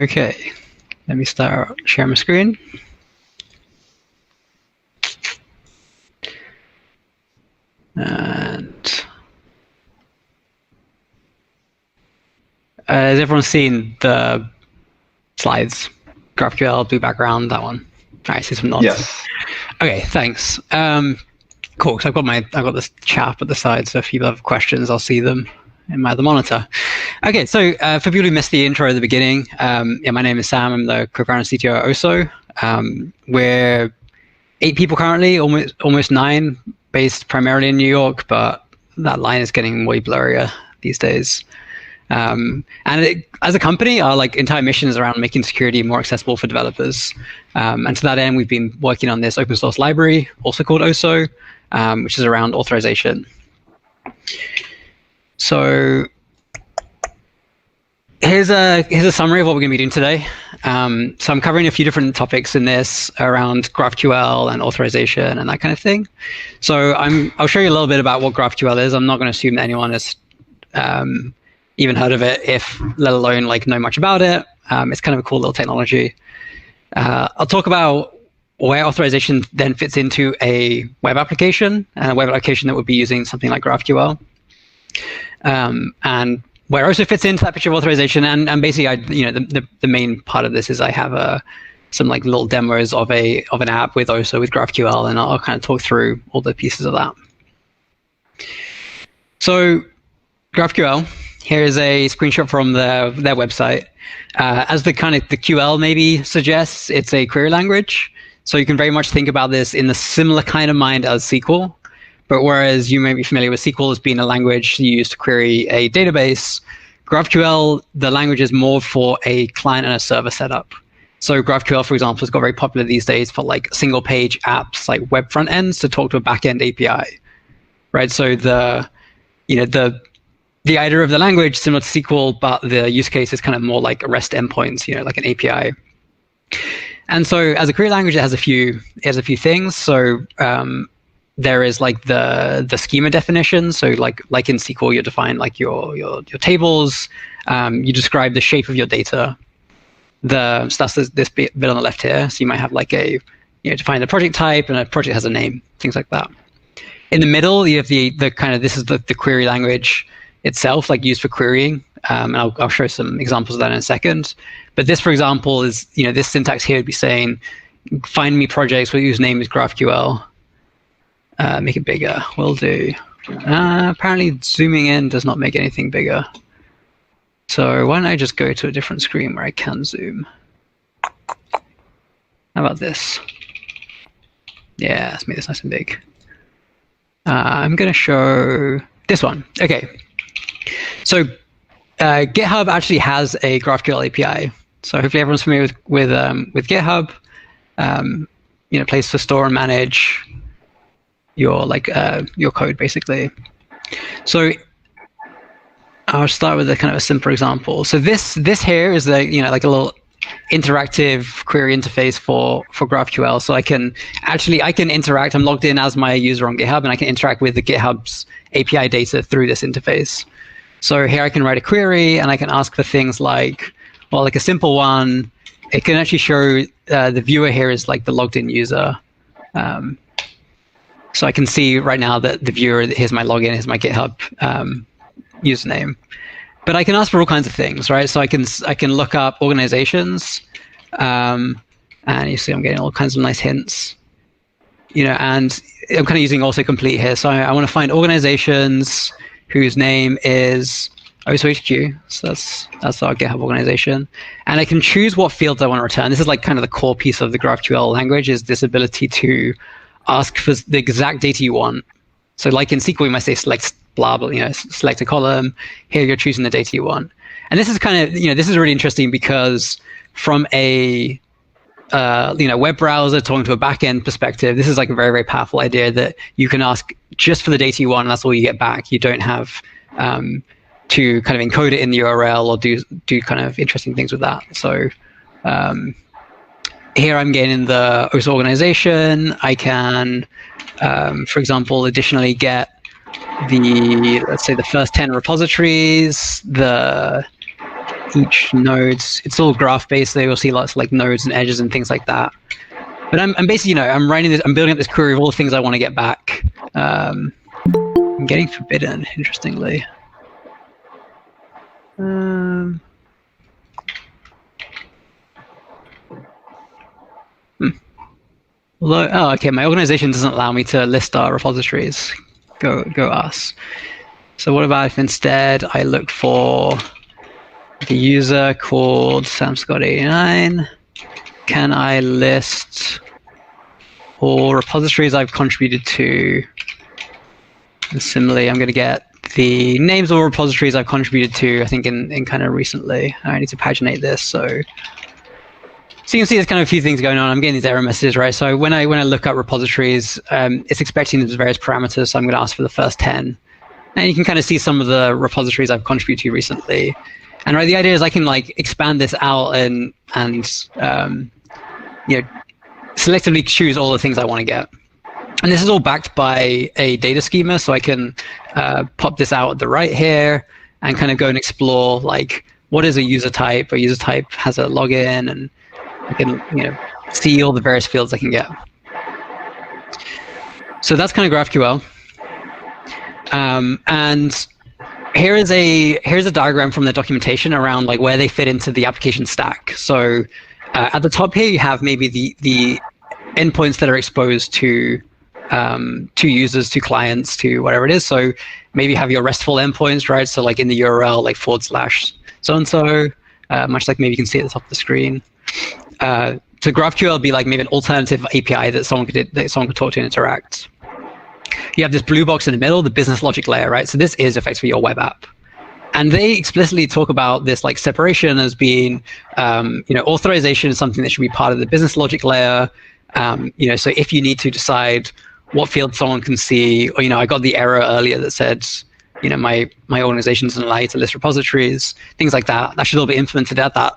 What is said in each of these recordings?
Okay, let me start sharing my screen. And has everyone seen the slides? GraphQL, blue background, that one. All right, see some nods. Yes. Okay, thanks. Cool. So I've got this chat up at the side. So if people have questions, I'll see them in my other monitor. Okay, so for people who missed the intro at the beginning, yeah, my name is Sam. I'm the co-founder and CTO at Oso. We're 8 people currently, almost 9, based primarily in New York, but that line is getting way blurrier these days. As a company, our entire mission is around making security more accessible for developers. And to that end, we've been working on this open source library, also called Oso, which is around authorization. So here's a summary of what we're going to be doing today. So I'm covering a few different topics in this around GraphQL and authorization and that kind of thing. So I'll show you a little bit about what GraphQL is. I'm not going to assume that anyone has even heard of it, let alone know much about it. It's kind of a cool little technology. I'll talk about where authorization then fits into a web application, and a web application that would be using something like GraphQL. And where Oso fits into that picture of authorization, and basically, the main part of this is I have some little demos of an app with Oso with GraphQL, and I'll kind of talk through all the pieces of that. So GraphQL, here is a screenshot from their website. As the QL maybe suggests, it's a query language. So you can very much think about this in the similar kind of mind as SQL. But whereas you may be familiar with SQL as being a language used to query a database, GraphQL, the language is more for a client and a server setup. So GraphQL, for example, has got very popular these days for single page apps, like web front ends to talk to a backend API, right? So the idea of the language similar to SQL, but the use case is kind of more like REST endpoints, like an API. And so as a query language, it has a few things. So there is the schema definition. So like in SQL, you define your tables. You describe the shape of your data. So that's this bit on the left here. So you might have define the project type, and a project has a name, things like that. In the middle, you have this is the query language itself, used for querying. And I'll show some examples of that in a second. But this, for example, is, this syntax here would be saying, find me projects whose name is GraphQL. Make it bigger, will do. Apparently zooming in does not make anything bigger. So why don't I just go to a different screen where I can zoom? How about this? Yeah, let's make this nice and big. I'm going to show this one. Okay. So GitHub actually has a GraphQL API. So hopefully everyone's familiar with GitHub. Place to store and manage your code basically. So I'll start with a kind of a simple example. So this here is a little interactive query interface for GraphQL. So I can interact. I'm logged in as my user on GitHub, and I can interact with the GitHub's API data through this interface. So here I can write a query, and I can ask for things like a simple one. It can actually show the viewer here is the logged in user. So I can see right now that the viewer, here's my login, here's my GitHub username. But I can ask for all kinds of things, right? So I can look up organizations, and you see I'm getting all kinds of nice hints. And I'm kind of using autocomplete here. So I want to find organizations whose name is OSOHQ. So that's our GitHub organization. And I can choose what fields I want to return. This is kind of the core piece of the GraphQL language, is this ability to ask for the exact data you want. So in SQL, you might say select blah, blah, select a column. Here you're choosing the data you want. And this is kind of, this is really interesting because from a web browser talking to a backend perspective, this is a very, very powerful idea that you can ask just for the data you want, and that's all you get back. You don't have to kind of encode it in the URL or do kind of interesting things with that. So here I'm getting the Oso organization. I can, for example, additionally get let's say the first 10 repositories, the each node. It's all graph-based, so you'll see lots of like nodes and edges and things like that. But I'm basically, I'm writing this, I'm building up this query of all the things I want to get back. I'm getting forbidden, interestingly. Although, oh, okay, my organization doesn't allow me to list our repositories. Go us. So what about if instead I look for the user called samscott89? Can I list all repositories I've contributed to? And similarly, I'm going to get the names of all repositories I've contributed to, I think in kind of recently. I need to paginate this, so you can see there's kind of a few things going on. I'm getting these error messages, right? So when I look up repositories, it's expecting these various parameters, so I'm going to ask for the first 10. And you can kind of see some of the repositories I've contributed to recently. And right, the idea is I can like expand this out and selectively choose all the things I want to get. And this is all backed by a data schema, so I can pop this out at the right here and kind of go and explore like what is a user type. A user type has a login, and I can see all the various fields I can get. So that's kind of GraphQL. And here's a diagram from the documentation around like where they fit into the application stack. So at the top here, you have maybe the endpoints that are exposed to users, to clients, to whatever it is. So maybe you have your RESTful endpoints, right? So like in the URL, like / so-and-so, much like maybe you can see at the top of the screen. So GraphQL would be like maybe an alternative API that someone could talk to and interact. You have this blue box in the middle, the business logic layer, right? So this is effectively your web app. And they explicitly talk about this like separation as being, authorization is something that should be part of the business logic layer. So if you need to decide what field someone can see, or, I got the error earlier that said, my organization doesn't allow you to list repositories, things like that, that should all be implemented at that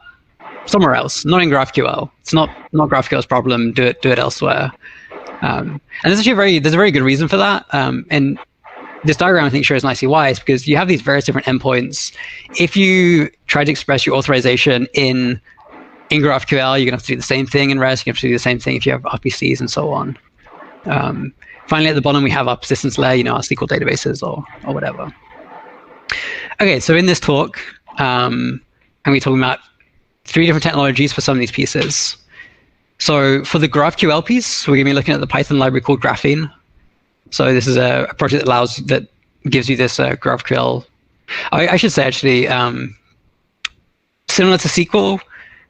somewhere else, not in GraphQL. It's not GraphQL's problem. Do it elsewhere. And there's actually there's a very good reason for that. And this diagram I think shows nicely why. It's because you have these various different endpoints. If you try to express your authorization in GraphQL, you're going to have to do the same thing in REST. You have to do the same thing if you have RPCs and so on. Finally, at the bottom, we have our persistence layer, our SQL databases or whatever. Okay, so in this talk, I'm going to be talking about 3 different technologies for some of these pieces. So for the GraphQL piece, we're going to be looking at the Python library called Graphene. So this is a project that gives you this GraphQL. I should say actually, similar to SQL,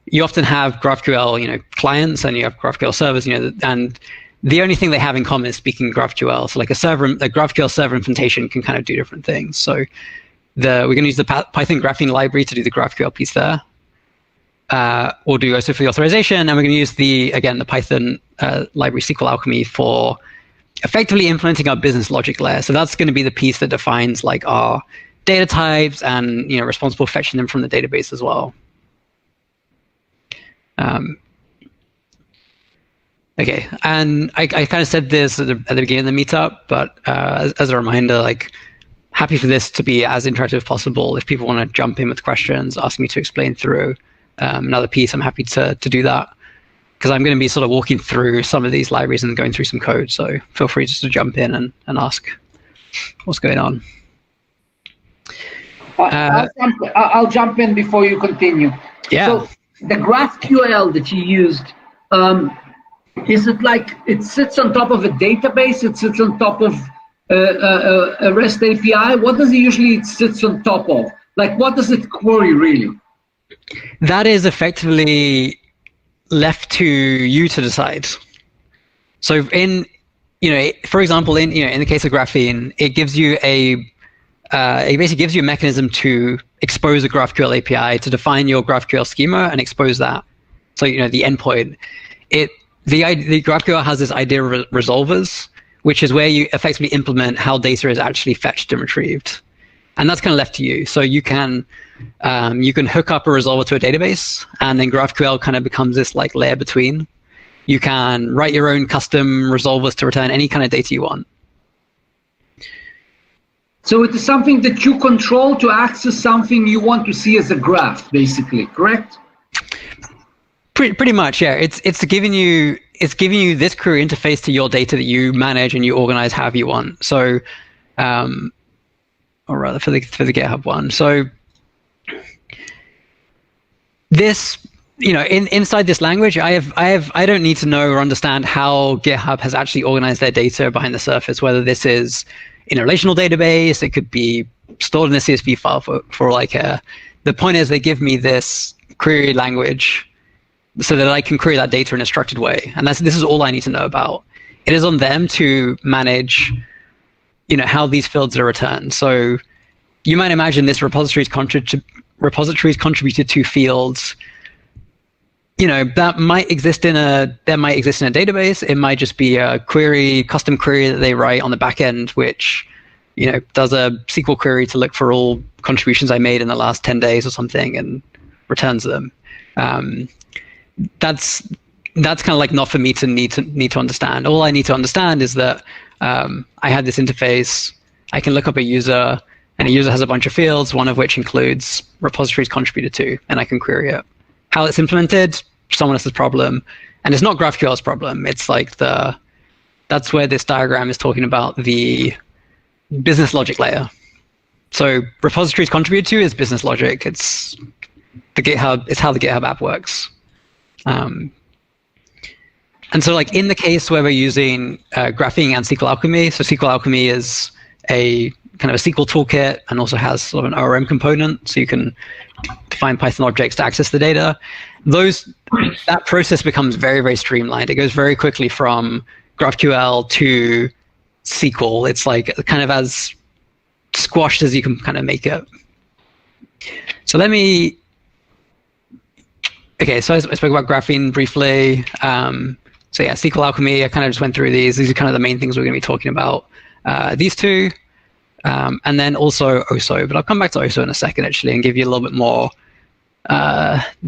you often have GraphQL, clients, and you have GraphQL servers, and the only thing they have in common is speaking GraphQL. So like a GraphQL server implementation can kind of do different things. So we're going to use the Python Graphene library to do the GraphQL piece there. We'll do also for the authorization, and we're going to use the Python library SQL Alchemy for effectively implementing our business logic layer. So that's going to be the piece that defines like our data types and responsible for fetching them from the database as well. Okay, and I kind of said this at the beginning of the meetup, but as a reminder, like happy for this to be as interactive as possible. If people want to jump in with questions, ask me to explain through another piece, I'm happy to do that, because I'm going to be sort of walking through some of these libraries and going through some code. So feel free just to jump in and ask what's going on. I'll jump in before you continue. Yeah. So the GraphQL that you used, is it like it sits on top of a database? It sits on top of a REST API? What does it usually sits on top of? Like, what does it query really? That is effectively left to you to decide. So for example, in the case of Graphene, it gives you it basically gives you a mechanism to expose a GraphQL API, to define your GraphQL schema and expose that. So the endpoint. The GraphQL has this idea of resolvers, which is where you effectively implement how data is actually fetched and retrieved. And that's kind of left to you. So you can hook up a resolver to a database, and then GraphQL kind of becomes this like layer between. You can write your own custom resolvers to return any kind of data you want. So it is something that you control to access something you want to see as a graph, basically, correct? Pretty much, yeah. It's giving you this query interface to your data that you manage and you organize however you want. So, or rather for the GitHub one. So this, inside this language, I don't need to know or understand how GitHub has actually organized their data behind the surface, whether this is in a relational database, it could be stored in a CSV file for like the point is they give me this query language so that I can query that data in a structured way. And this is all I need to know about. It is on them to manage, how these fields are returned. So you might imagine this repositories contributed to fields, that might exist in a database. It might just be a custom query that they write on the back end, which, does a SQL query to look for all contributions I made in the last 10 days or something and returns them. That's kind of like not for me to need to understand. All I need to understand is that I have this interface. I can look up a user, and a user has a bunch of fields, one of which includes repositories contributed to, and I can query it. How it's implemented, someone else's problem, and it's not GraphQL's problem. It's like that's where this diagram is talking about the business logic layer. So repositories contributed to is business logic. It's how the GitHub app works. And so like in the case where we're using graphene and SQL Alchemy, so SQL Alchemy is a kind of a SQL toolkit and also has sort of an ORM component, so you can define Python objects to access the data. That process becomes very, very streamlined. It goes very quickly from GraphQL to SQL. It's like kind of as squashed as you can kind of make it. So so I spoke about graphene briefly. So yeah, SQL Alchemy, I kind of just went through these. These are kind of the main things we're going to be talking about. These two, and then also OSO. But I'll come back to OSO in a second, actually, and give you a little bit more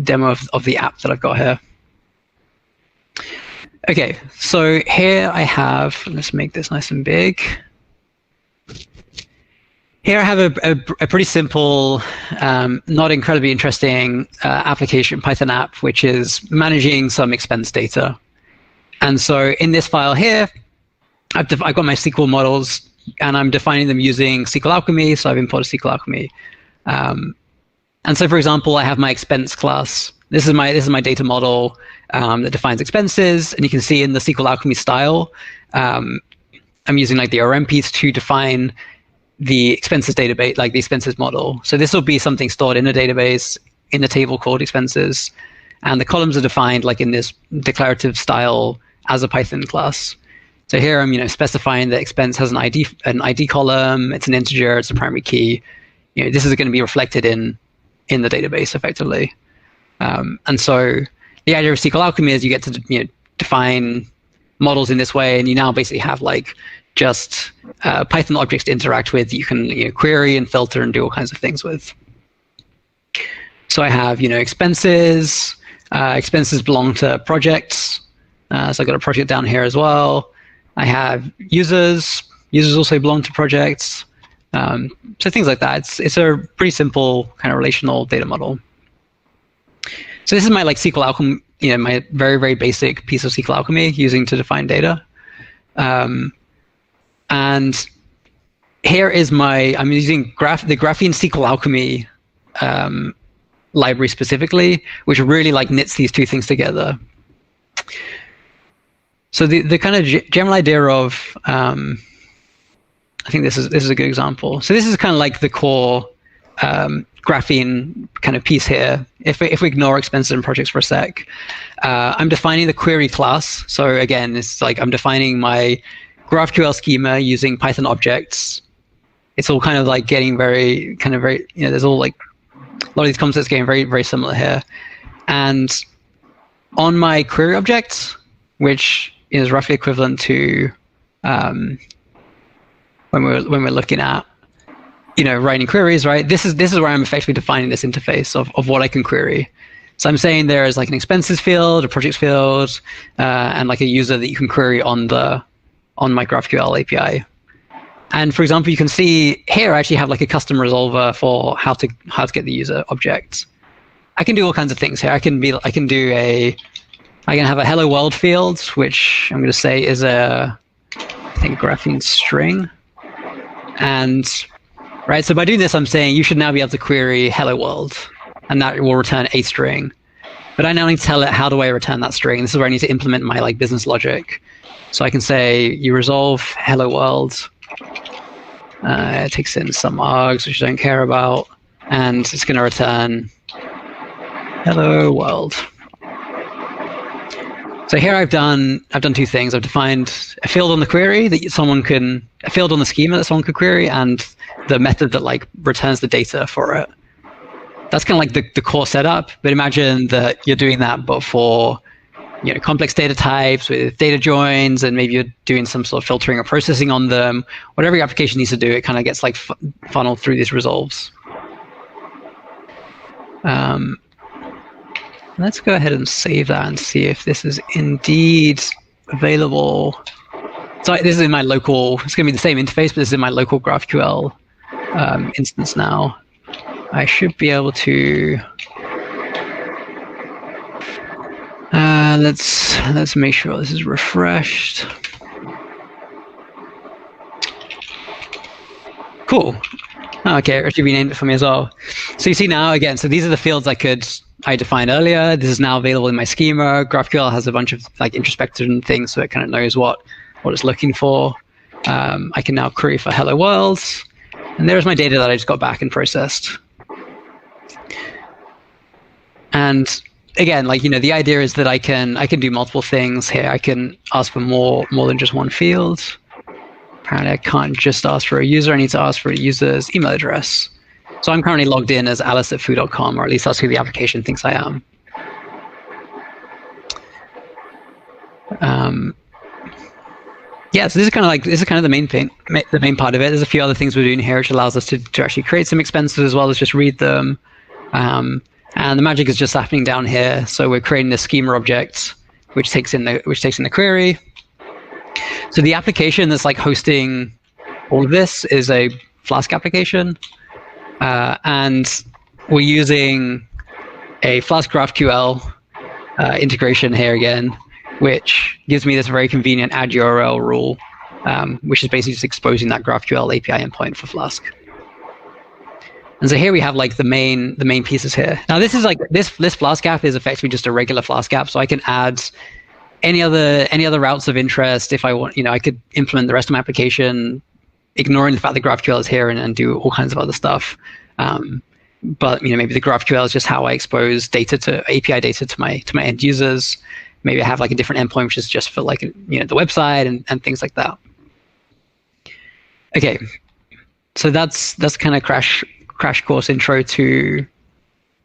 demo of the app that I've got here. Okay, so here I have, let's make this nice and big. Here I have a pretty simple, not incredibly interesting application, Python app, which is managing some expense data. And so in this file here, I've got my SQL models, and I'm defining them using SQL Alchemy. So I've imported SQL Alchemy. And so, for example, I have my expense class. This is my data model that defines expenses. And you can see in the SQL Alchemy style, I'm using like the ORM piece to define the expenses database, like the expenses model. So this will be something stored in a database in a table called expenses, and the columns are defined like in this declarative style as a Python class. So here I'm specifying that expense has an ID column. It's an integer. It's a primary key. This is going to be reflected in the database effectively. And so the idea of SQL Alchemy is you get to define models in this way, and you now basically have like just Python objects to interact with. You can query and filter and do all kinds of things with. So I have expenses. Expenses belong to projects. So I've got a project down here as well. I have users. Users also belong to projects. So things like that. It's a pretty simple kind of relational data model. So this is my like SQL Alchemy, my very, very basic piece of SQL Alchemy using to define data. And here is I'm using the graphene SQL Alchemy library specifically, which really like knits these two things together. So the kind of general idea of, I think this is a good example. So this is kind of like the core graphene kind of piece here. If we ignore expenses and projects for a sec, I'm defining the query class. So again, it's like I'm defining my GraphQL schema using Python objects. It's all kind of like getting very, there's all like, a lot of these concepts getting very, very similar here. And on my query object, which is roughly equivalent to when we're looking at writing queries, right? This is where I'm effectively defining this interface of what I can query. So I'm saying there is like an expenses field, a projects field, and like a user that you can query on my GraphQL API. And for example, you can see here I actually have like a custom resolver for how to get the user objects. I can do all kinds of things here. I can have a hello world field, which I'm going to say is I think graphene string. And right, so by doing this, I'm saying you should now be able to query hello world, and that will return a string. But I now need to tell it, how do I return that string? This is where I need to implement my like business logic. So I can say you resolve hello world. It takes in some args, which I don't care about, and it's going to return hello world. So here I've done two things. I've defined a field on the query that a field on the schema that someone could query, and the method that like returns the data for it. That's kind of like the core setup. But imagine that you're doing that, but for complex data types with data joins, and maybe you're doing some sort of filtering or processing on them. Whatever your application needs to do, it kind of gets like funneled through these resolves. Let's go ahead and save that and see if this is indeed available. So this is in my local, it's going to be the same interface, but this is in my local GraphQL instance now. I should be able to, let's make sure this is refreshed. Cool. Okay, it actually renamed it for me as well. So you see now, again, so these are the fields I defined earlier. This is now available in my schema. GraphQL has a bunch of like introspection things, so it kind of knows what it's looking for. I can now query for hello world, and there's my data that I just got back and processed. And again, like the idea is that I can do multiple things here. I can ask for more than just one field. Apparently, I can't just ask for a user. I need to ask for a user's email address. So I'm currently logged in as alice@foo.com, or at least that's who the application thinks I am. Yeah, so this is kind of the main thing, the main part of it. There's a few other things we're doing here, which allows us to actually create some expenses as well as just read them. And the magic is just happening down here. So we're creating a schema object, which takes in the query. So the application that's like hosting all of this is a Flask application. And we're using a Flask GraphQL integration here again, which gives me this very convenient add URL rule, which is basically just exposing that GraphQL API endpoint for Flask. And so here we have like the main pieces here. Now this is like this Flask app is effectively just a regular Flask app, so I can add any other routes of interest if I want. I could implement the rest of my application, ignoring the fact that GraphQL is here, and do all kinds of other stuff. But maybe the GraphQL is just how I expose API data to my end users. Maybe I have like a different endpoint, which is just for like the website and things like that. Okay, so that's kind of crash course intro to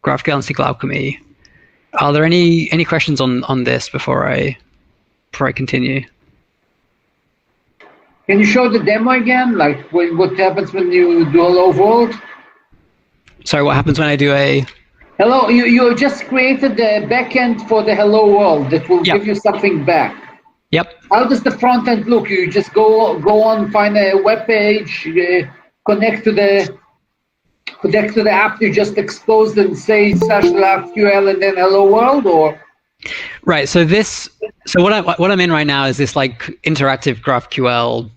GraphQL and SQL Alchemy. Are there any questions on this before I continue? Can you show the demo again? Like what happens when you do hello world? Sorry, what happens when I do a... Hello, you just created the backend for the hello world that will give you something back. Yep. How does the front end look? You just go on, find a web page, connect to the app you just exposed and say /GraphQL and then hello world, or? Right. So what I'm in right now is this like interactive GraphQL.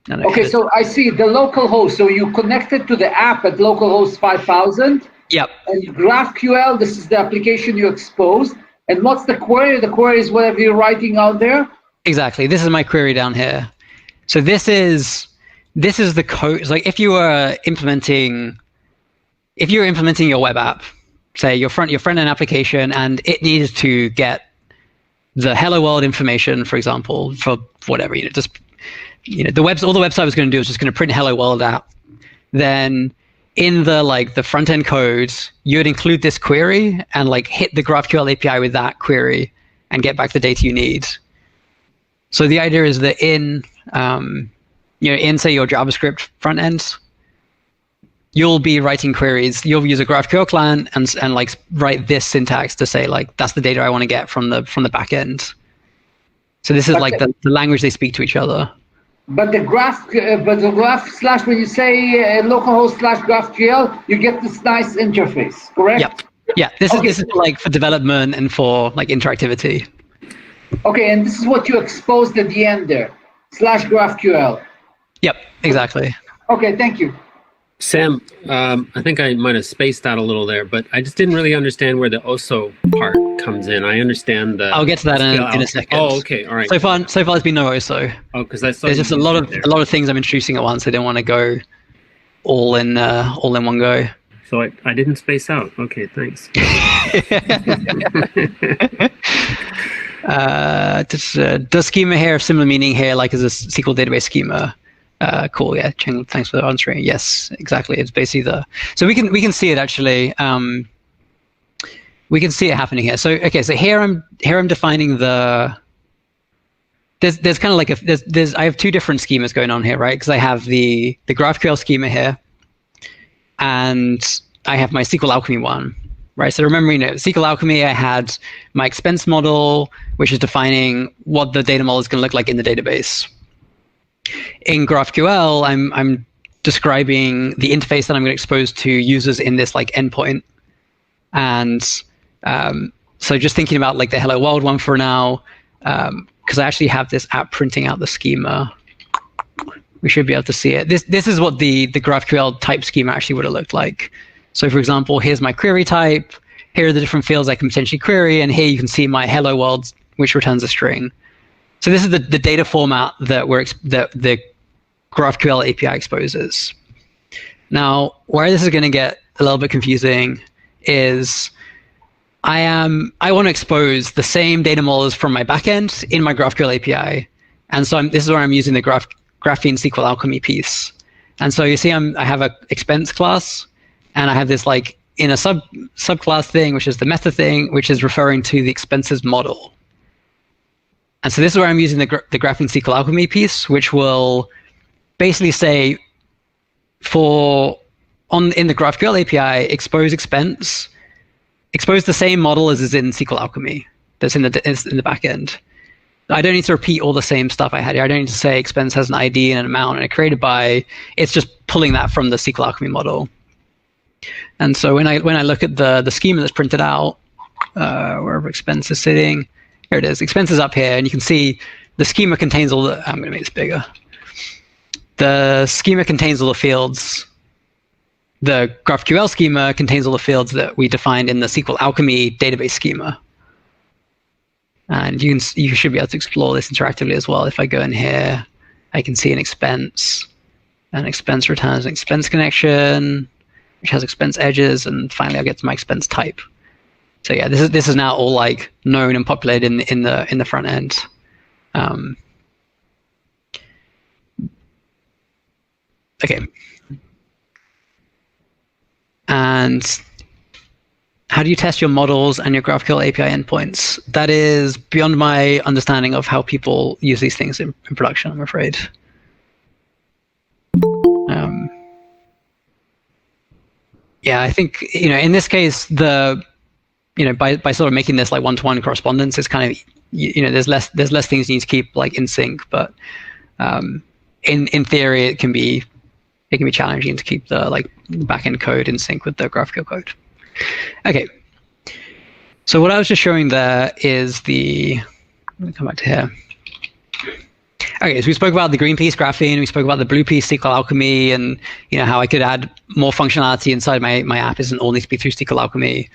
Okay, so I see the local host. So you connected to the app at localhost 5000. Yep. And GraphQL, this is the application you exposed. And what's the query? The query is whatever you're writing out there. Exactly. This is my query down here. So this is the code. It's like if you were implementing your web app, say your front end application, and it needs to get the hello world information, for example, for whatever, all the website was going to do is just going to print hello world out. Then in the front end code, you would include this query and like hit the GraphQL API with that query and get back the data you need. So the idea is that in say your JavaScript front end, you'll be writing queries. You'll use a GraphQL client and like write this syntax to say like that's the data I want to get from the back end. So this is like the language they speak to each other. But the graph slash, when you say localhost slash GraphQL, you get this nice interface, correct? Yep. Yeah, this is like for development and for like interactivity. Okay, and this is what you exposed at the end there, slash GraphQL. Yep, exactly. Okay, thank you. Sam, I think I might have spaced out a little there, but I just didn't really understand where the OSO part comes in. I understand the. I'll get to that in a second. Oh, okay, all right. So far, there's been no OSO. Oh, because I saw there's just a lot of things I'm introducing at once. I don't want to go all in one go. So I didn't space out. Okay, thanks. Does schema here have similar meaning here, like as a SQL database schema? Cool. Yeah. Thanks for answering. Yes, exactly. It's basically so we can see it actually. We can see it happening here. So okay. So here I'm defining there's kind of like I have two different schemas going on here, right? Because I have the GraphQL schema here, and I have my SQL Alchemy one, right? So remember, SQL Alchemy, I had my expense model, which is defining what the data model is going to look like in the database. In GraphQL, I'm describing the interface that I'm going to expose to users in this like endpoint. And so just thinking about like the hello world one for now, because I actually have this app printing out the schema. We should be able to see it. This is what the GraphQL type schema actually would have looked like. So for example, here's my query type. Here are the different fields I can potentially query. And here you can see my hello world, which returns a string. So this is the data format that the GraphQL API exposes. Now, where this is going to get a little bit confusing is I want to expose the same data models from my backend in my GraphQL API. And so this is where I'm using the graphene SQL Alchemy piece. And so you see I have an expense class, and I have this like in a subclass thing, which is the meta thing, which is referring to the expenses model. And so this is where I'm using the graphene SQL Alchemy piece, which will basically say in the GraphQL API, expose expense, expose the same model as is in SQL Alchemy that's in the backend. I don't need to repeat all the same stuff I had here. I don't need to say expense has an ID and an amount and a created by. It's just pulling that from the SQL Alchemy model. And so when I look at the schema that's printed out, wherever expense is sitting, here it is. Expense is up here, and you can see the schema contains all the. I'm going to make this bigger. The schema contains all the fields. The GraphQL schema contains all the fields that we defined in the SQL Alchemy database schema. And you should be able to explore this interactively as well. If I go in here, I can see an expense. An expense returns an expense connection, which has expense edges, and finally I'll get to my expense type. So yeah, this is now all like known and populated in the front end. Okay. And how do you test your models and your GraphQL API endpoints? That is beyond my understanding of how people use these things in production, I'm afraid. Yeah, I think in this case, by sort of making this like one-to-one correspondence, it's kind of there's less things you need to keep like in sync. But in theory, it can be challenging to keep the like backend code in sync with the GraphQL code. Okay, so what I was just showing there is let me come back to here. Okay, so we spoke about the green piece graphene, we spoke about the blue piece SQL Alchemy, and how I could add more functionality inside my app isn't all needs to be through SQL Alchemy.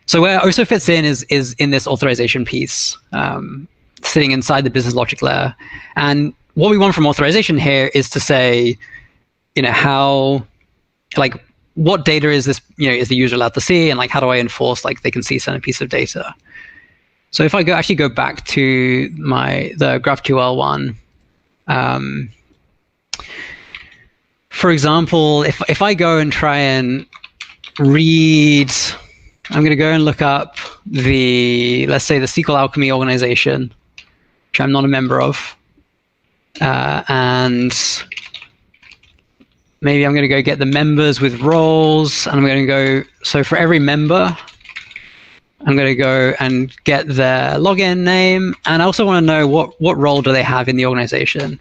So where it also fits in is in this authorization piece, sitting inside the business logic layer. And what we want from authorization here is to say, how, like, what data is this, is the user allowed to see, and like how do I enforce like they can see certain piece of data? So if I actually go back to the GraphQL one, for example, if I go and try and read, I'm going to go and look up let's say the SQL Alchemy organization, which I'm not a member of, and maybe I'm going to go get the members with roles, and I'm going to go, so for every member, I'm going to go and get their login name, and I also want to know what role do they have in the organization.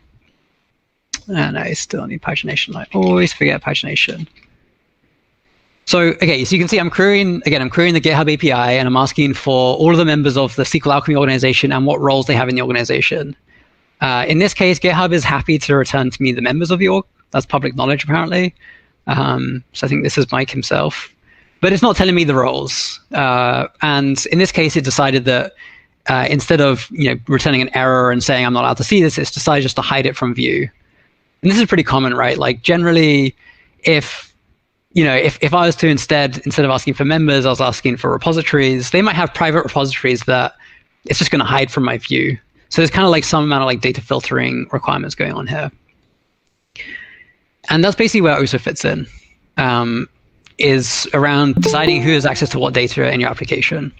And I still need pagination. I always forget pagination. So, okay, so you can see I'm querying the GitHub API, and I'm asking for all of the members of the SQL Alchemy organization and what roles they have in the organization. In this case, GitHub is happy to return to me the members of the org. That's public knowledge, apparently. So I think this is Mike himself. But it's not telling me the roles. And in this case, it decided that instead of returning an error and saying I'm not allowed to see this, it's decided just to hide it from view. And this is pretty common, right? Like generally, if I was to instead of asking for members, I was asking for repositories, they might have private repositories that it's just going to hide from my view. So there's kind of like some amount of like data filtering requirements going on here. And that's basically where OSO fits in, is around deciding who has access to what data in your application.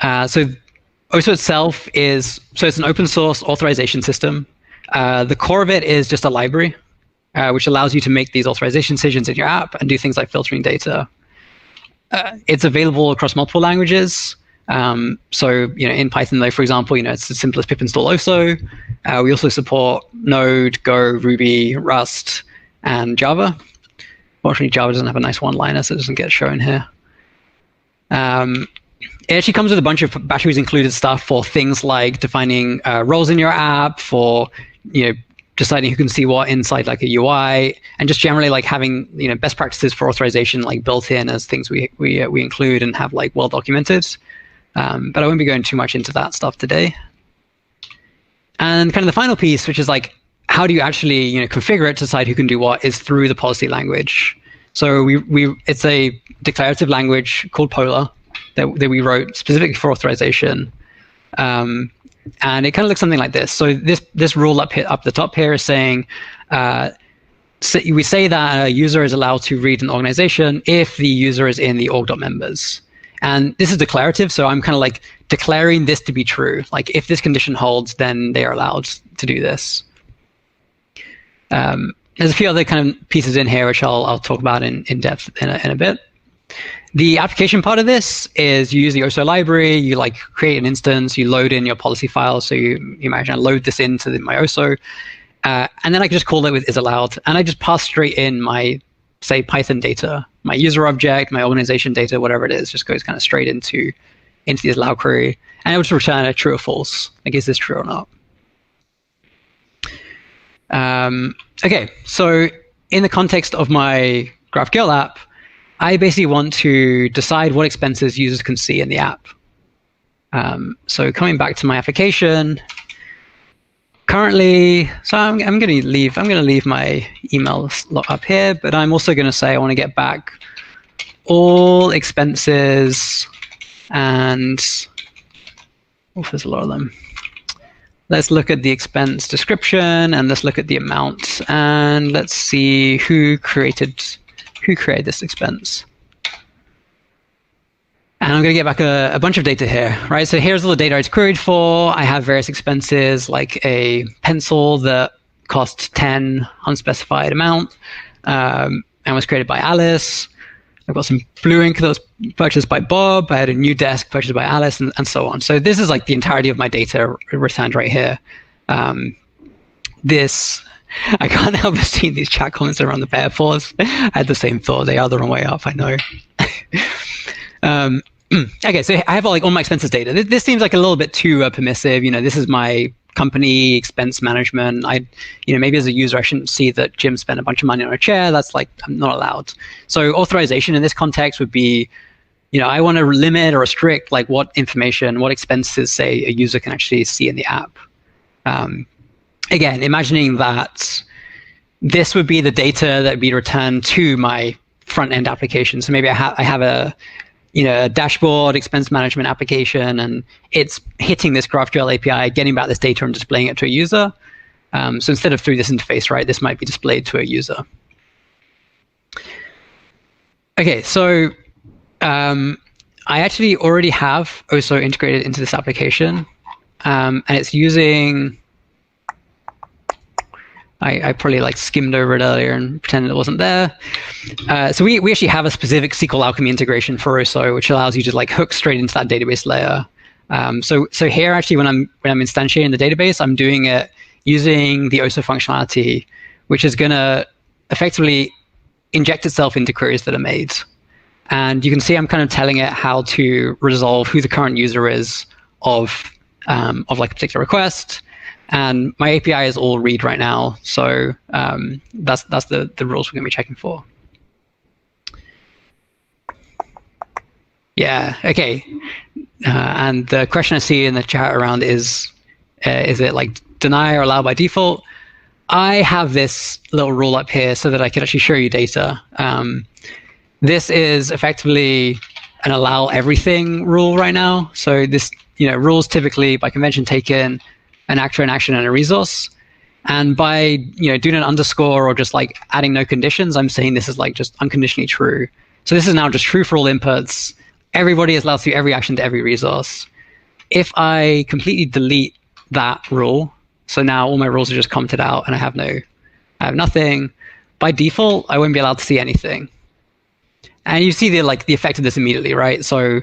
So OSO itself it's an open source authorization system. The core of it is just a library, which allows you to make these authorization decisions in your app and do things like filtering data. It's available across multiple languages. So in Python, though, for example, it's as simple as pip install OSO. We also support Node, Go, Ruby, Rust, and Java. Fortunately, Java doesn't have a nice one-liner, so it doesn't get shown here. It actually comes with a bunch of batteries included stuff for things like defining roles in your app, for deciding who can see what inside like a UI, and just generally like having best practices for authorization like built in as things we include and have like well documented. But I won't be going too much into that stuff today. And kind of the final piece, which is like, how do you actually configure it to decide who can do what, is through the policy language. So it's a declarative language called Polar that we wrote specifically for authorization. And it kind of looks something like this. So this rule up the top here is saying, we say that a user is allowed to read an organization if the user is in the org.members. And this is declarative, so I'm kind of like declaring this to be true. Like if this condition holds, then they are allowed to do this. There's a few other kind of pieces in here, which I'll talk about in depth in a bit. The application part of this is you use the OSO library, you like create an instance, you load in your policy file. So you imagine I load this into my OSO, and then I can just call it with is allowed, and I just pass straight in my, say, Python data, my user object, my organization data, whatever it is, just goes kind of straight into the allow query, and it will just return a true or false. Like, is this true or not? Okay, so in the context of my GraphQL app, I basically want to decide what expenses users can see in the app. So coming back to my application, currently, so I'm going to leave my email slot up here, but I'm also going to say I want to get back all expenses, and there's a lot of them. Let's look at the expense description, and let's look at the amount, and let's see who created this expense. And I'm going to get back a bunch of data here, right? So here's all the data it's queried for. I have various expenses like a pencil that costs 10 unspecified amount and was created by Alice. I've got some blue ink that was purchased by Bob. I had a new desk purchased by Alice, and so on. So this is like the entirety of my data returned right here. I can't help but see these chat comments around the bear paws. I had the same thought. They are the wrong way up, I know. Okay, so I have like all my expenses data. This seems like a little bit too permissive. This is my company expense management. Maybe as a user, I shouldn't see that Jim spent a bunch of money on a chair. That's like, I'm not allowed. So authorization in this context would be, I want to limit or restrict like what information, what expenses, say, a user can actually see in the app. Again, imagining that this would be the data that would be returned to my front-end application. So maybe I have a dashboard expense management application, and it's hitting this GraphQL API, getting back this data and displaying it to a user. So instead of through this interface, right, this might be displayed to a user. Okay, so I actually already have OSO integrated into this application, and it's using. I probably like skimmed over it earlier and pretended it wasn't there. So we actually have a specific SQL Alchemy integration for OSO, which allows you to like hook straight into that database layer. So here actually when I'm instantiating the database, I'm doing it using the OSO functionality, which is going to effectively inject itself into queries that are made. And you can see I'm kind of telling it how to resolve who the current user is of like a particular request. And my API is all read right now. So that's the rules we're going to be checking for. Yeah, OK. And the question I see in the chat around is it like deny or allow by default? I have this little rule up here so that I can actually show you data. This is effectively an allow everything rule right now. So this, rules typically by convention take in an actor, an action, and a resource. And by doing an underscore or just like adding no conditions, I'm saying this is like just unconditionally true. So this is now just true for all inputs. Everybody is allowed to do every action to every resource. If I completely delete that rule, so now all my rules are just commented out and I have nothing, by default, I won't be allowed to see anything. And you see the effect of this immediately, right? So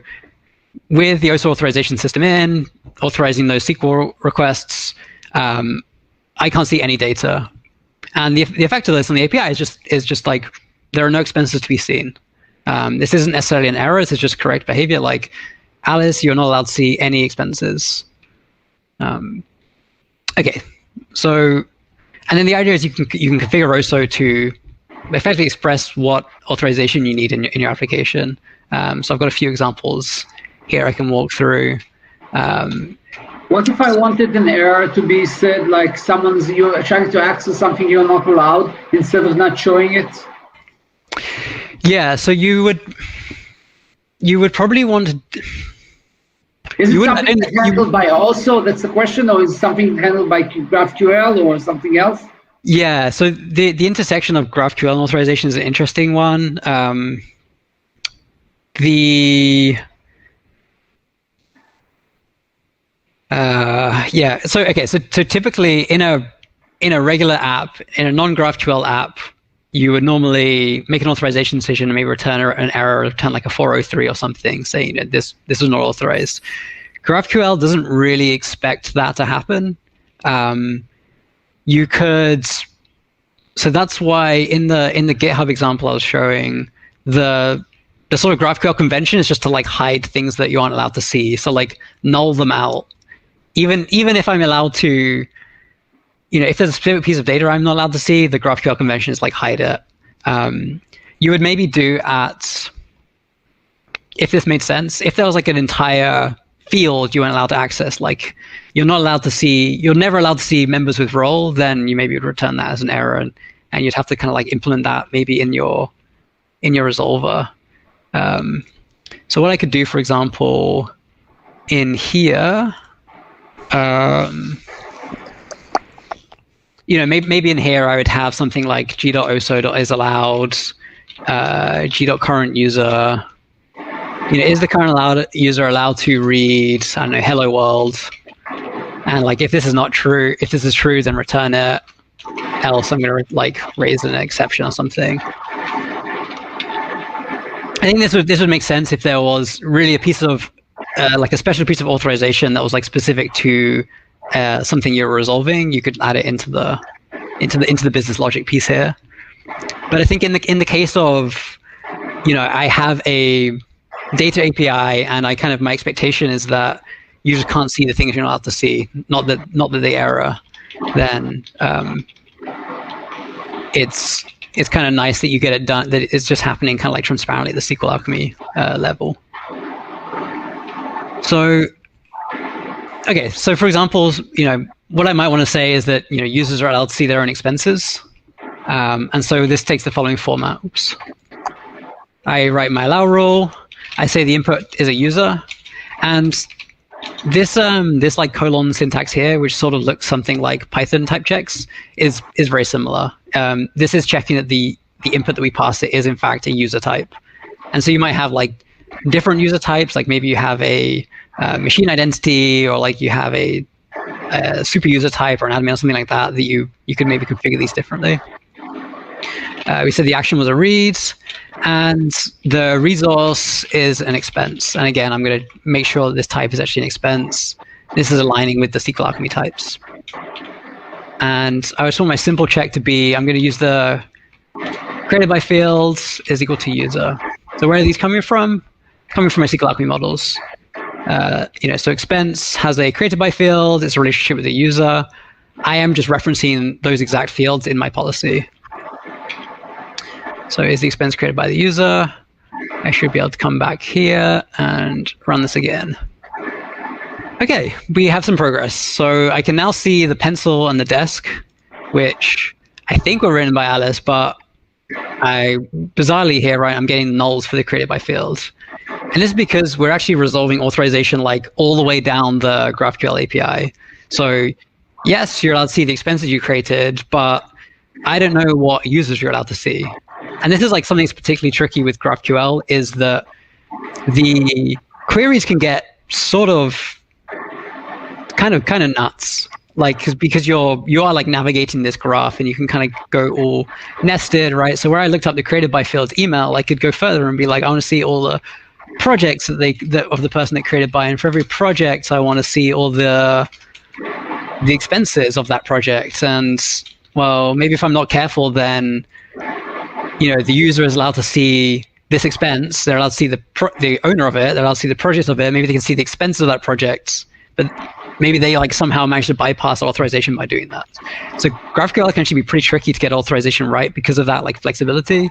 with the OSO authorization system in, authorizing those SQL requests, I can't see any data. And the effect of this on the API is just like there are no expenses to be seen. This isn't necessarily an error. This is just correct behavior. Like, Alice, you're not allowed to see any expenses. OK, so, and then the idea is you can configure OSO to effectively express what authorization you need in your application. So I've got a few examples here I can walk through. What if I wanted an error to be said, like you're trying to access something you're not allowed instead of not showing it? Yeah, so you would probably want to. Is it something handled by OSO? That's the question, or is it something handled by GraphQL or something else? Yeah, so the intersection of GraphQL and authorization is an interesting one. So typically in a regular app, in a non-GraphQL app, you would normally make an authorization decision and maybe return an error, return like a 403 or something, saying that this is not authorized. GraphQL doesn't really expect that to happen. You could, so that's why in the GitHub example I was showing, the sort of GraphQL convention is just to like hide things that you aren't allowed to see. So like null them out. Even if I'm allowed to, if there's a specific piece of data I'm not allowed to see, the GraphQL convention is like hide it. You would maybe do if this made sense, if there was like an entire field you weren't allowed to access, like you're never allowed to see members with role, then you maybe would return that as an error, and you'd have to kind of like implement that maybe in your resolver. So what I could do, for example, in here, maybe in here I would have something like g.oso.isAllowed, g.currentUser. Is the current user allowed to read, I don't know, hello world? And like if this is not true, if this is true, then return it. Else I'm going to like raise an exception or something. I think this would make sense if there was really a piece of like a special piece of authorization that was like specific to something you're resolving. You could add it into the business logic piece here. But I think in the case of, I have a data API, and my expectation is that you just can't see the things you're not allowed to see. Not that they error. Then it's kind of nice that you get it done. That it's just happening kind of like transparently at the SQL Alchemy level. So, okay. So for example, what I might want to say is that users are allowed to see their own expenses, and so this takes the following format. Oops. I write my allow rule. I say the input is a user, and this like colon syntax here, which sort of looks something like Python type checks, is very similar. This is checking that the input that we pass it is in fact a user type, and so you might have like different user types, like maybe you have a machine identity, or like you have a super user type or an admin or something like that you could maybe configure these differently. We said the action was a read, and the resource is an expense. And again, I'm going to make sure that this type is actually an expense. This is aligning with the SQL Alchemy types. And I just want my simple check to be, I'm going to use the created by fields is equal to user. So where are these coming from? Coming from my SQL Alchemy models. So expense has a created by field, it's a relationship with the user. I am just referencing those exact fields in my policy. So is the expense created by the user? I should be able to come back here and run this again. Okay, we have some progress. So I can now see the pencil and the desk, which I think were written by Alice, but bizarrely here, right, I'm getting nulls for the created by fields. And this is because we're actually resolving authorization like all the way down the GraphQL API. So yes, you're allowed to see the expenses you created, but I don't know what users you're allowed to see. And this is like something that's particularly tricky with GraphQL is that the queries can get sort of kind of nuts, like because you are like navigating this graph and you can kind of go all nested, right? So where I looked up the created by fields email, I could go further and be like, I want to see all the projects of the person that created by, and for every project, I want to see all the expenses of that project. And well, maybe if I'm not careful, then the user is allowed to see this expense. They're allowed to see the owner of it. They're allowed to see the project of it. Maybe they can see the expenses of that project, but maybe they like somehow manage to bypass authorization by doing that. So GraphQL can actually be pretty tricky to get authorization right because of that like flexibility.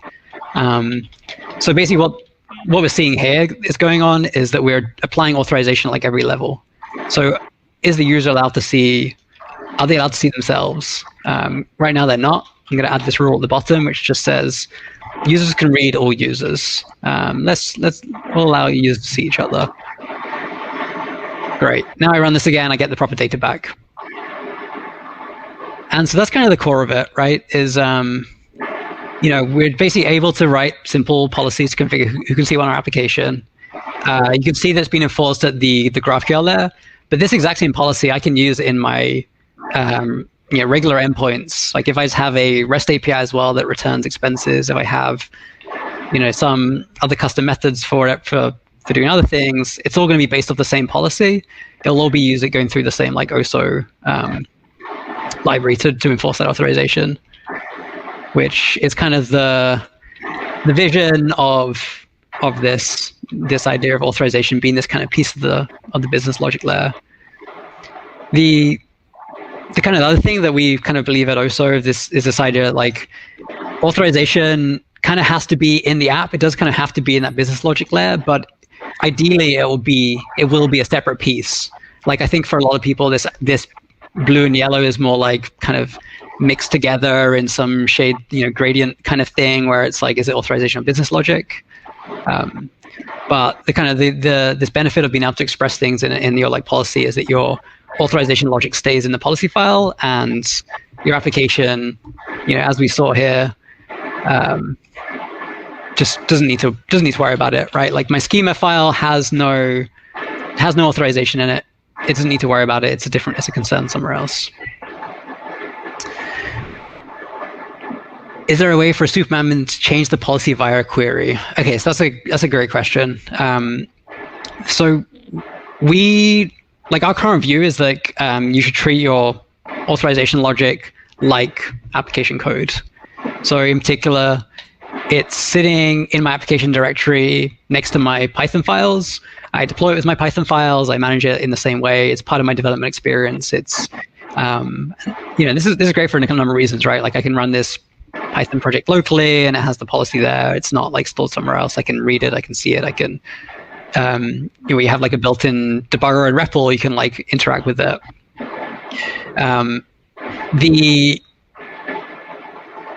So basically what we're seeing here is going on is that we're applying authorization at like every level. So is the user allowed to see, are they allowed to see themselves? Right now they're not. I'm going to add this rule at the bottom, which just says users can read all users. We'll allow users to see each other. Great. Now I run this again, I get the proper data back. And so that's kind of the core of it, right? Is we're basically able to write simple policies to configure who can see on our application. You can see that's been enforced at the GraphQL layer, but this exact same policy I can use in my regular endpoints. Like if I just have a REST API as well that returns expenses, if I have some other custom methods for it for doing other things, it's all going to be based off the same policy. It'll all be going through the same like OSO library to enforce that authorization, which is kind of the vision of this idea of authorization being this kind of piece of the business logic layer. The kind of other thing that we kind of believe at OSO is this idea that like authorization kind of has to be in the app. It does kind of have to be in that business logic layer, but ideally it will be a separate piece. Like I think for a lot of people, this blue and yellow is more like kind of mixed together in some shade, gradient kind of thing where it's like, is it authorization or business logic? But the kind of this benefit of being able to express things in your like policy is that your authorization logic stays in the policy file, and your application, as we saw here, just doesn't need to worry about it, right? Like my schema file has no authorization in it. It doesn't need to worry about it. It's a concern somewhere else. Is there a way for a superadmin to change the policy via a query? Okay, so that's a great question. So our current view is like you should treat your authorization logic like application code. So in particular, it's sitting in my application directory next to my Python files. I deploy it with my Python files. I manage it in the same way. It's part of my development experience. It's this is great for a number of reasons, right? Like I can run this Python project locally, and it has the policy there. It's not like stored somewhere else. I can read it. I can see it. I can you have like a built-in debugger and REPL. You can like interact with it.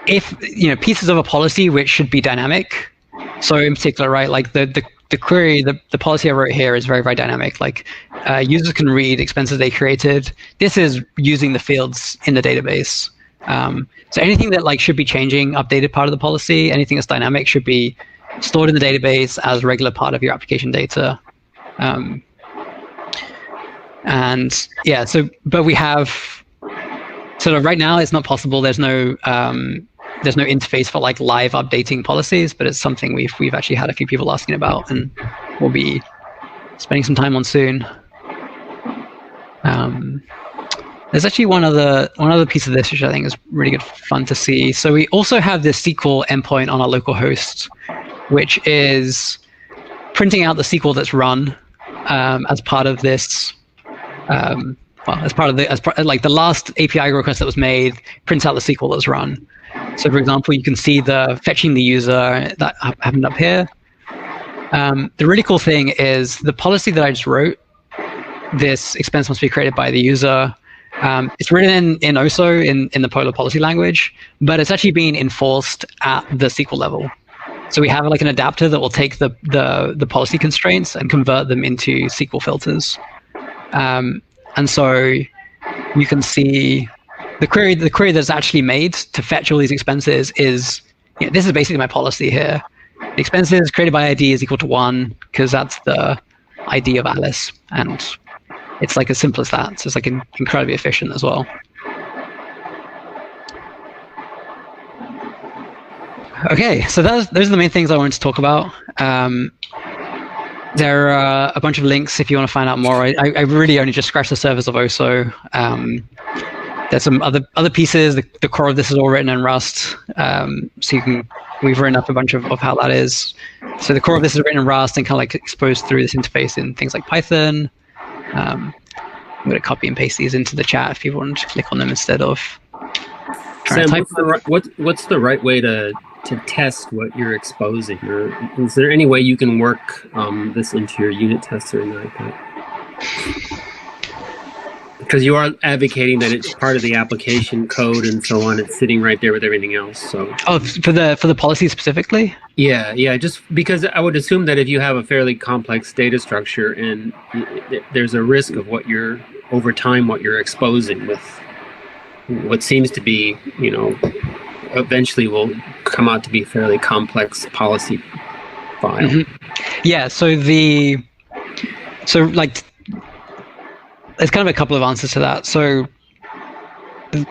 If pieces of a policy which should be dynamic. So in particular, right, like the query, the policy I wrote here is very, very dynamic. Like users can read expenses they created. This is using the fields in the database. So anything that like should be changing, updated part of the policy, anything that's dynamic should be stored in the database as a regular part of your application data. But we have sort of right now it's not possible. There's no interface for like live updating policies, but it's something we've actually had a few people asking about, and we'll be spending some time on soon. There's actually one other piece of this which I think is really good fun to see. So we also have this SQL endpoint on our local host, which is printing out the SQL that's run as part of this. Like the last API request that was made prints out the SQL that's run. So for example, you can see the fetching the user that happened up here. The really cool thing is the policy that I just wrote. This expense must be created by the user. It's written in OSO in the Polar policy language, but it's actually being enforced at the SQL level. So we have like an adapter that will take the policy constraints and convert them into SQL filters. And so you can see the query that's actually made to fetch all these expenses is, this is basically my policy here. The expenses created by ID is equal to 1 because that's the ID of Alice. And it's like as simple as that. So it's like incredibly efficient as well. Okay, so those are the main things I wanted to talk about. There are a bunch of links if you want to find out more. I really only just scratched the surface of OSO. There's some other pieces. The core of this is all written in Rust. So we've written up a bunch of how that is. So the core of this is written in Rust and kind of like exposed through this interface in things like Python. I'm going to copy and paste these into the chat if people want to click on them instead of trying Sam, to type. what's the right way to test what you're exposing? Or is there any way you can work this into your unit tests or anything like that? Because you are advocating that it's part of the application code and so on. It's sitting right there with everything else. So for the policy specifically? Yeah. Just because I would assume that if you have a fairly complex data structure and there's a risk of over time what you're exposing with what seems to be, eventually will come out to be a fairly complex policy file. Mm-hmm. Yeah. So there's kind of a couple of answers to that. So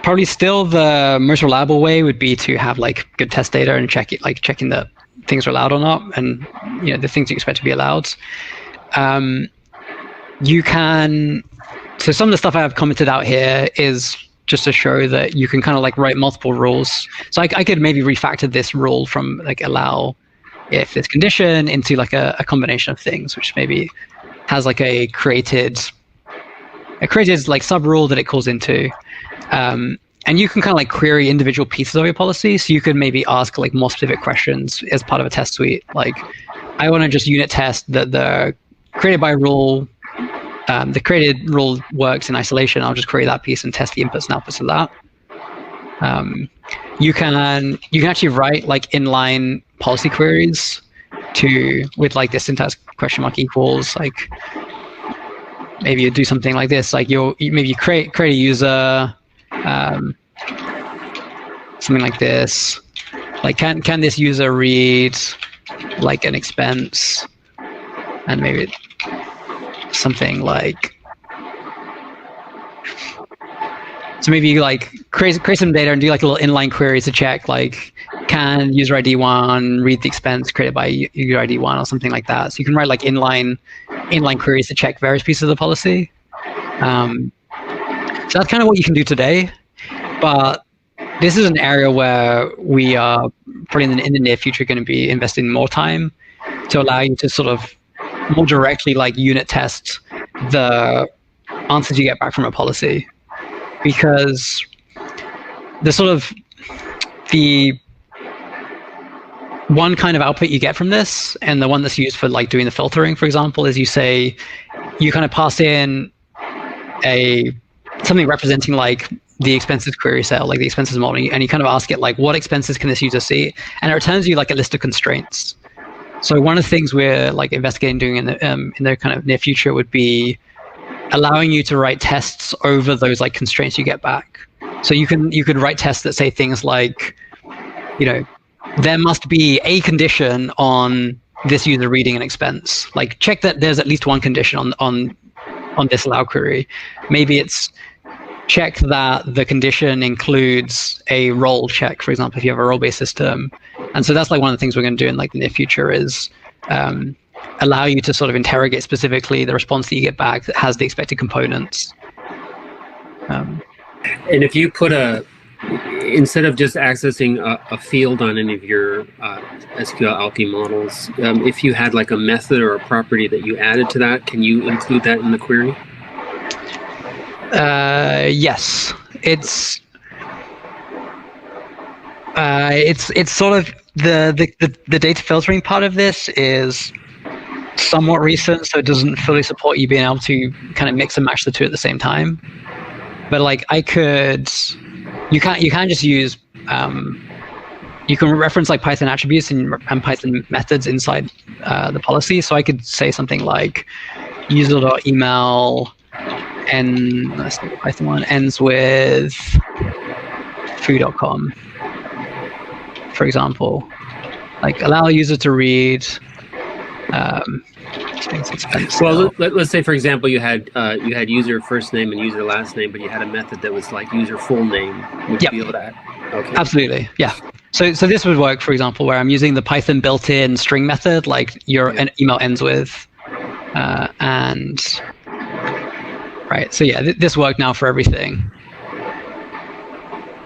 probably still the most reliable way would be to have like good test data and checking that things are allowed or not, and the things you expect to be allowed. You can. So some of the stuff I have commented out here is just to show that you can kind of like write multiple rules. So I could maybe refactor this rule from like allow if this condition into like a combination of things, which maybe has like a created like sub rule that it calls into. And you can kind of like query individual pieces of your policy. So you could maybe ask like more specific questions as part of a test suite. Like, I want to just unit test that the created by rule, the created rule works in isolation. I'll just query that piece and test the inputs and outputs of that. You can actually write like inline policy queries with like the syntax question mark equals, like maybe you do something like this, like maybe you create a user, something like this, like can this user read like an expense, and maybe something like, so maybe you like create some data and do like a little inline query to check like, can user ID 1 read the expense created by user ID 1 or something like that. So you can write like inline queries to check various pieces of the policy. So that's kind of what you can do today, but this is an area where we are probably in the near future going to be investing more time to allow you to sort of more directly like unit test the answers you get back from a policy, because the one kind of output you get from this, and the one that's used for like doing the filtering, for example, is you kind of pass in something representing like the expenses query cell, like the expenses model, and you kind of ask it like, what expenses can this user see? And it returns you like a list of constraints. So one of the things we're like investigating doing in the kind of near future would be allowing you to write tests over those like constraints you get back. So you could write tests that say things like, there must be a condition on this user reading an expense. Like, check that there's at least one condition on this allow query. Maybe it's check that the condition includes a role check, for example, if you have a role-based system. And so that's like one of the things we're going to do in like the near future is allow you to sort of interrogate specifically the response that you get back that has the expected components. And if you put instead of just accessing a field on any of your SQL Alchemy models, if you had like a method or a property that you added to that, can you include that in the query? Yes, it's sort of the data filtering part of this is somewhat recent, so it doesn't fully support you being able to kind of mix and match the two at the same time. But like you can't just use you can reference like Python attributes and Python methods inside the policy. So I could say something like user.email and let's say the Python one ends with foo.com, for example. Like allow a user to read. Well, let's say, for example, you had user first name and user last name, but you had a method that was like user full name. Would you be able to? Okay. Absolutely, yeah. So this would work, for example, where I'm using the Python built-in string method, like your email ends with, and right. So yeah, this worked now for everything.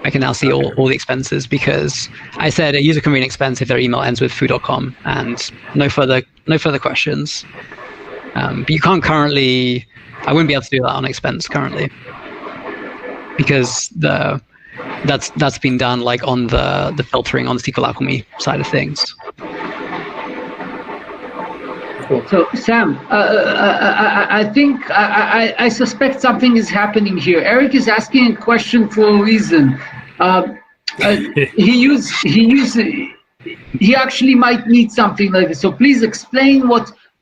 I can now see all the expenses because I said a user can read an expense if their email ends with foo.com and no further questions. But you can't currently. I wouldn't be able to do that on expense currently because that's been done like on the filtering on the SQL Alchemy side of things. Cool. So Sam, I think I suspect something is happening here. Eric is asking a question for a reason. He actually might need something like this. So please explain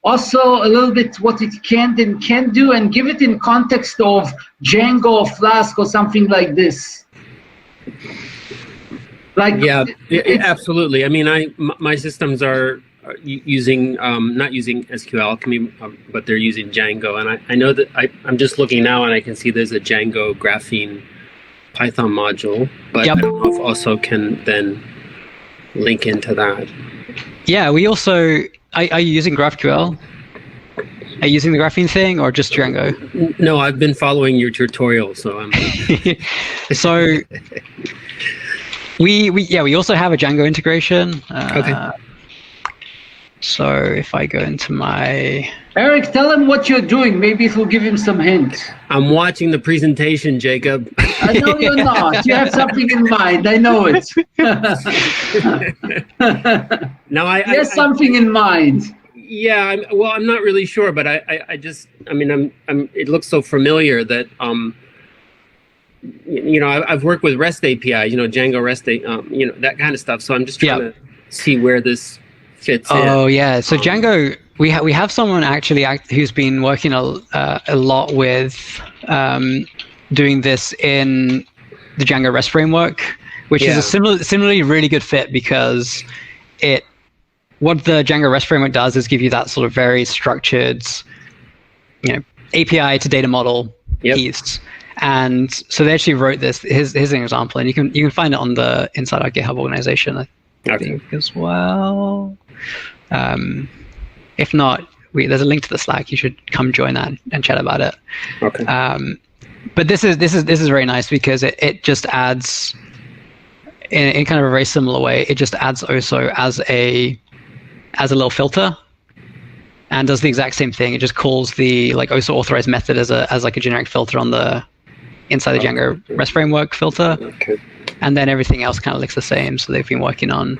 also a little bit what it can and can't do, and give it in context of Django or Flask or something like this. Like absolutely. I mean, my systems are using not using SQL Alchemy, but they're using Django, and I know that I'm just looking now and I can see there's a Django graphene Python module, but I don't know if also can then link into that. Yeah, we also are you using GraphQL? Are you using the graphene thing or just Django? No, I've been following your tutorial, so I'm. So we also have a Django integration. Okay. So if I go into my... Eric, tell him what you're doing. Maybe it will give him some hint. I'm watching the presentation, Jacob. I know you're not. You have something in mind. I know it. No, he has something in mind. Yeah, I'm not really sure, but it looks so familiar that I've worked with REST API, Django Rest, that kind of stuff. So I'm just trying to see where this fits in. Oh yeah, so Django, we have someone actually who's been working a lot with doing this in the Django Rest framework, which is a similarly really good fit because what the Django Rest framework does is give you that sort of very structured, API to data model piece. And so they actually wrote this. Here's an example, and you can find it on inside our GitHub organization, I think as well. If not, there's a link to the Slack. You should come join that and chat about it. Okay. But this is very nice because it just adds in kind of a very similar way. It just adds OSO as a little filter, and does the exact same thing. It just calls the OSO authorized method as like a generic filter on the inside the Django Rest framework filter. Okay. And then everything else kind of looks the same. So they've been working on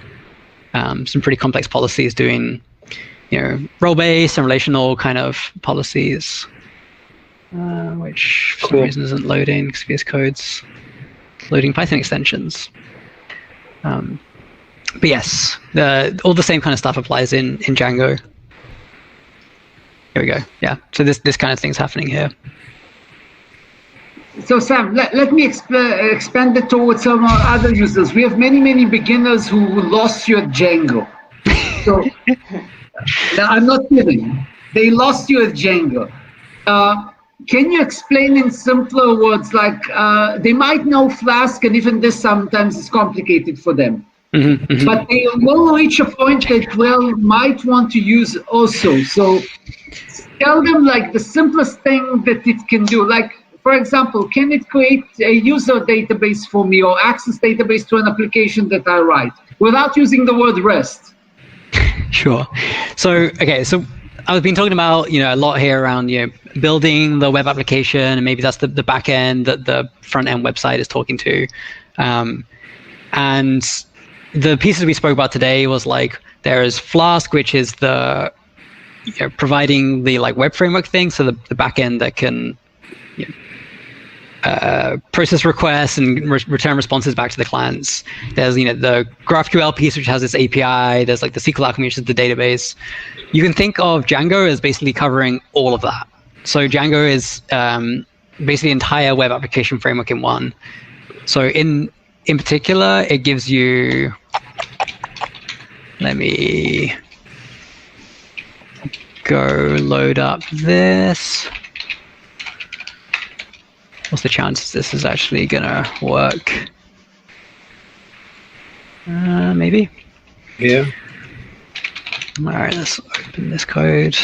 some pretty complex policies, doing role-based and relational kind of policies, which for some reason isn't loading because VS Code's loading Python extensions. But yes, all the same kind of stuff applies in Django. Here we go. Yeah. So this kind of thing's happening here. So Sam, let me expand it towards some other users. We have many beginners who lost you at Django. So now, I'm not kidding. They lost you at Django. Can you explain in simpler words, like they might know Flask, and even this sometimes is complicated for them. Mm-hmm. But they will reach a point that might want to use also. So tell them like the simplest thing that it can do. Like, for example, can it create a user database for me or access database to an application that I write without using the word REST? Sure. So, okay, so I've been talking about, a lot here around, building the web application, and maybe that's the back end that the front end website is talking to. And the pieces we spoke about today was like, there is Flask, which is the providing the like web framework thing, so the back end that can process requests and return responses back to the clients. There's the GraphQL piece, which has this API. There's like the SQL Alchemy, which is the database. You can think of Django as basically covering all of that. So Django is basically the entire web application framework in one. So in particular, it gives you, let me go load up this. What's the chances this is actually gonna work? Maybe. Yeah. All right, let's open this code.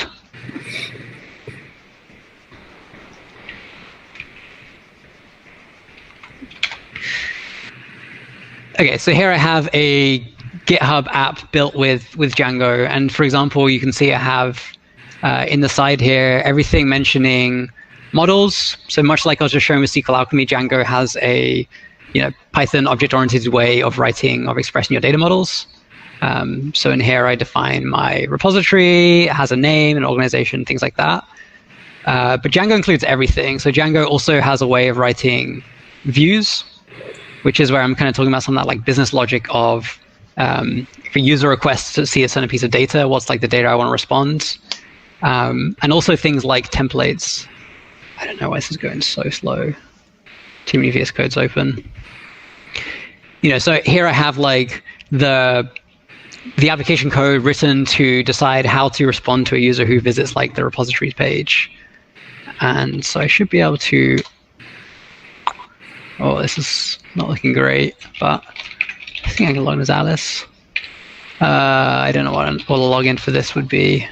Okay, so here I have a GitHub app built with Django, and for example, you can see I have in the side here everything mentioning models. So much like I was just showing with SQL Alchemy, Django has a Python object-oriented way of expressing your data models. So in here I define my repository, it has a name, an organization, things like that. But Django includes everything. So Django also has a way of writing views, which is where I'm kind of talking about some of that like business logic of if a user requests to see a certain piece of data, what's like the data I want to respond. And also things like templates. I don't know why this is going so slow. Too many VS Codes open. So here I have like the application code written to decide how to respond to a user who visits like the repositories page. And so I should be able to, this is not looking great, but I think I can log in as Alice. I don't know what the login for this would be.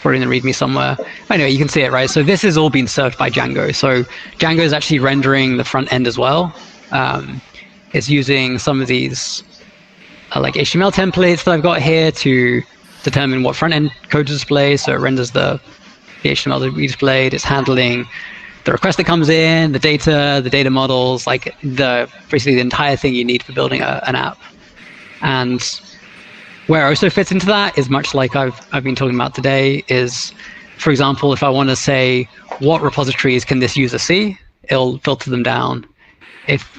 Probably in the README somewhere. Anyway, you can see it, right? So this is all being served by Django. So Django is actually rendering the front end as well. It's using some of these like HTML templates that I've got here to determine what front end code to display. So it renders the HTML that we displayed. It's handling the request that comes in, the data models, like basically the entire thing you need for building an app. And where it also fits into that is much like I've been talking about today is, for example, if I want to say what repositories can this user see, it'll filter them down. If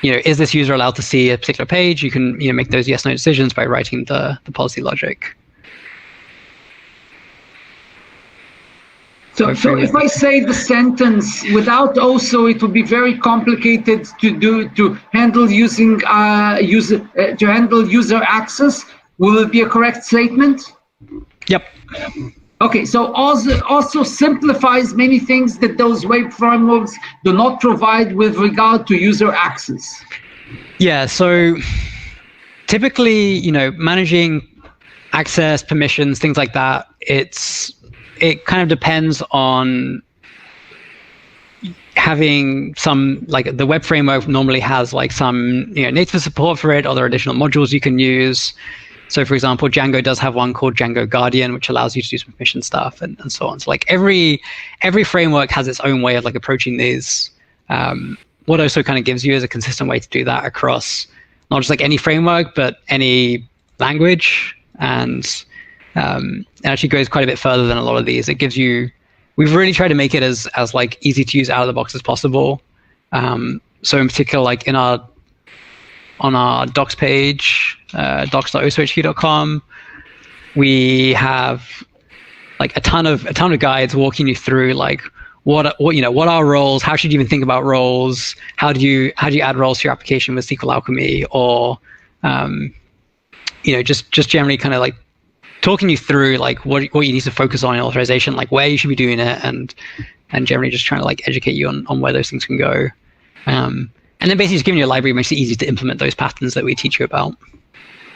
is this user allowed to see a particular page, you can make those yes/no decisions by writing the policy logic. So if I say the sentence without also, it would be very complicated to handle user access. Will it be a correct statement? Yep. Okay, so also simplifies many things that those web frameworks do not provide with regard to user access. Yeah, so typically, managing access, permissions, things like that, it kind of depends on having some, like the web framework normally has like some native support for it, other additional modules you can use. So for example, Django does have one called Django Guardian, which allows you to do some permission stuff and so on. So like every framework has its own way of like approaching these. What also kind of gives you is a consistent way to do that across not just like any framework, but any language. And it actually goes quite a bit further than a lot of these. It gives you, we've really tried to make it as like easy to use out of the box as possible. So in particular, like on our docs page, docs.osohq.com, we have like a ton of guides walking you through like what are roles, how should you even think about roles, how do you add roles to your application with SQL Alchemy, or just generally kind of like talking you through like what you need to focus on in authorization, like where you should be doing it, and generally just trying to like educate you on where those things can go. And then basically just giving you a library makes it easy to implement those patterns that we teach you about.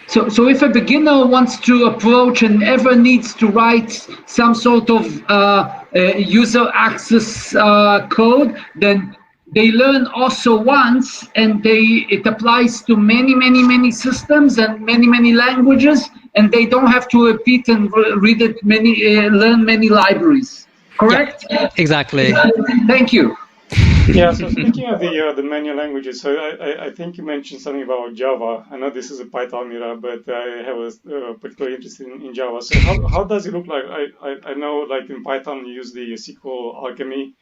So if a beginner wants to approach and ever needs to write some sort of user access code, then they learn also once, and it applies to many systems and many languages, and they don't have to repeat and read it learn many libraries. Correct? Yeah, exactly. Thank you. Yeah, so speaking of the many languages, so I think you mentioned something about Java. I know this is a Python meetup, but I have a particular interest in Java. So how does it look like? I know like in Python you use the SQL Alchemy.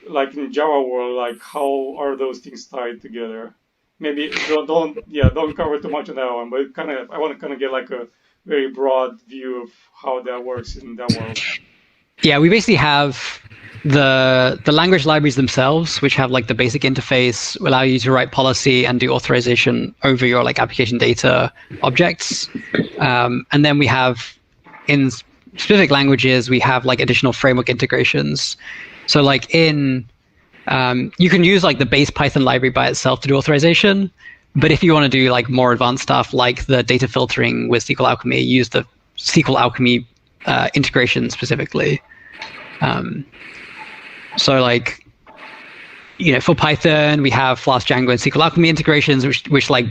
Like in Java world, like how are those things tied together? Maybe don't cover too much on that one, but I want to kind of get like a very broad view of how that works in that world. Yeah, we basically have the language libraries themselves, which have like the basic interface, allow you to write policy and do authorization over your like application data objects. And then we have, in specific languages, we have like additional framework integrations. So like you can use like the base Python library by itself to do authorization. But if you want to do like more advanced stuff like the data filtering with SQL Alchemy, use the SQL Alchemy integration specifically. So like, for Python, we have Flask, Django, and SQL Alchemy integrations, which like,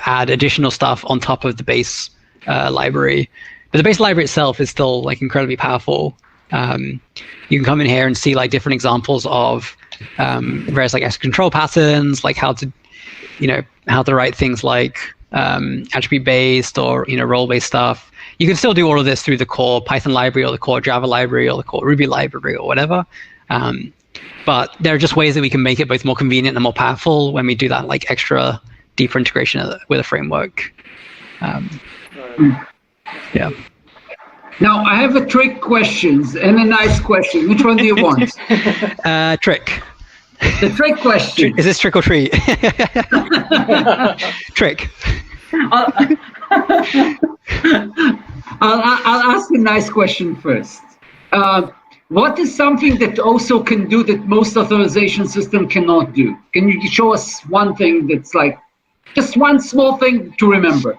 add additional stuff on top of the base library. But the base library itself is still like incredibly powerful. You can come in here and see like different examples of various like access control patterns, like how to write things like attribute-based or role-based stuff. You can still do all of this through the core Python library or the core Java library or the core Ruby library or whatever. But there are just ways that we can make it both more convenient and more powerful when we do that like extra deeper integration with a framework. Yeah. Now I have a trick question and a nice question. Which one do you want? Trick. The trick question. Is this trick or treat? Trick. I'll ask a nice question first. What is something that also can do that most authorization system cannot do? Can you show us one thing that's like just one small thing to remember?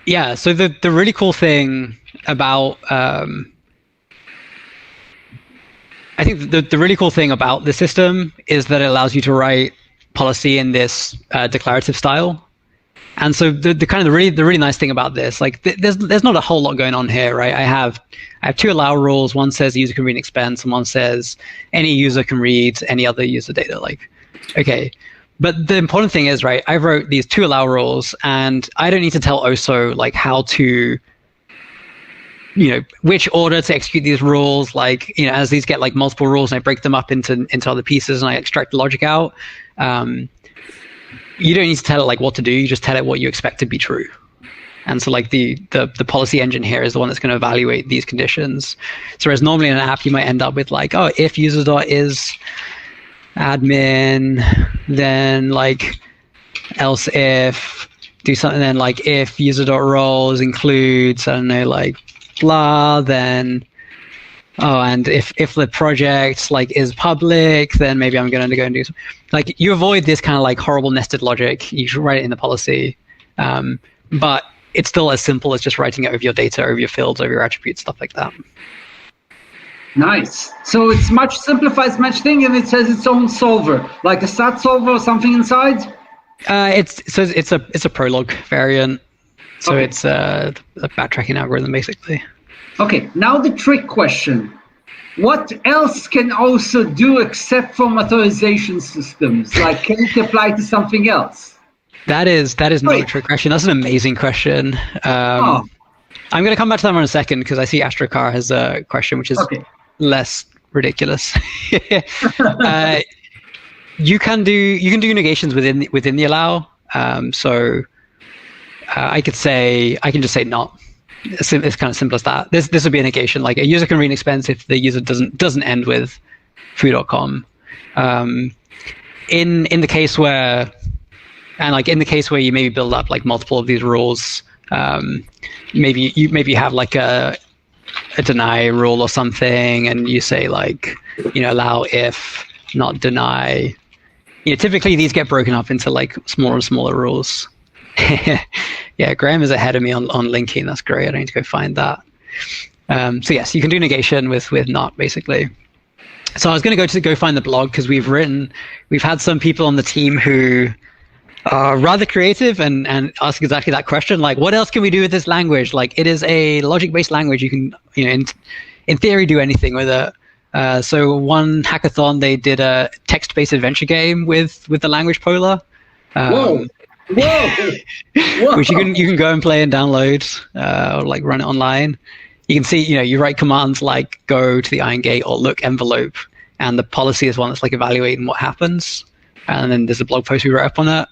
Yeah, so the really cool thing about I think the really cool thing about the system is that it allows you to write policy in this declarative style. And so the really nice thing about this, like there's not a whole lot going on here, right? I have 2 allow rules. One says the user can read and expense, and one says any user can read any other user data. Like, okay. But the important thing is, right, I wrote these 2 allow rules, and I don't need to tell OSO like how to, which order to execute these rules. Like, as these get like multiple rules and I break them up into other pieces and I extract the logic out. You don't need to tell it like what to do. You just tell it what you expect to be true. And so like the policy engine here is the one that's going to evaluate these conditions. So whereas normally in an app, you might end up with like, oh, if user.is admin, then like else if do something, then like if user.roles includes, I don't know, like blah, then and if the project like is public, then maybe I'm going to go and do something. Like you avoid this kind of like horrible nested logic. You should write it in the policy, but it's still as simple as just writing it over your data, over your fields, over your attributes, stuff like that. Nice. So it's much simplifies much thing, and it says its own solver, like a stat solver or something inside. It's a Prolog variant, so okay. It's a backtracking algorithm basically. Okay. Now the trick question: what else can also do except from authorization systems? Like, can it apply to something else? That is not a trick question. That's an amazing question. I'm going to come back to that one in a second because I see Astrokar has a question which is less ridiculous. You can do negations within the allow. So I can just say not. It's kind of simple as that. This would be a negation. Like a user can read and expense if the user doesn't end with foo.com. In the case where you maybe build up like multiple of these rules, maybe you have like a deny rule or something, and you say like allow if not deny. Typically these get broken up into like smaller and smaller rules. Yeah, Graham is ahead of me on linking. That's great. I need to go find that. So yes, you can do negation with not, basically. So I was going to go find the blog, because we've had some people on the team who are rather creative and ask exactly that question, like, what else can we do with this language? Like, it is a logic-based language. You can, in theory, do anything with it. So one hackathon, they did a text-based adventure game with the language Polar. Whoa! Which you can go and play and download, or like run it online. You can see, you write commands like go to the iron gate or look envelope, and the policy is one that's like evaluating what happens. And then there's a blog post we wrote up on it.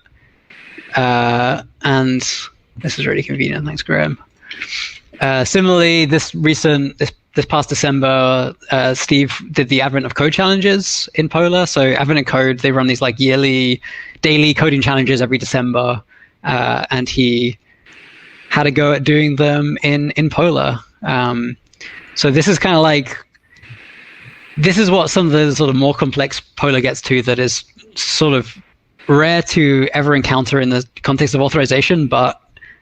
And this is really convenient. Thanks, Graham. Similarly, this past December, Steve did the Advent of Code challenges in Polar. So Advent of Code, they run these like yearly, daily coding challenges every December, and he had a go at doing them in Polar. So this is kind of like, this is what some of the sort of more complex Polar gets to, that is sort of rare to ever encounter in the context of authorization, but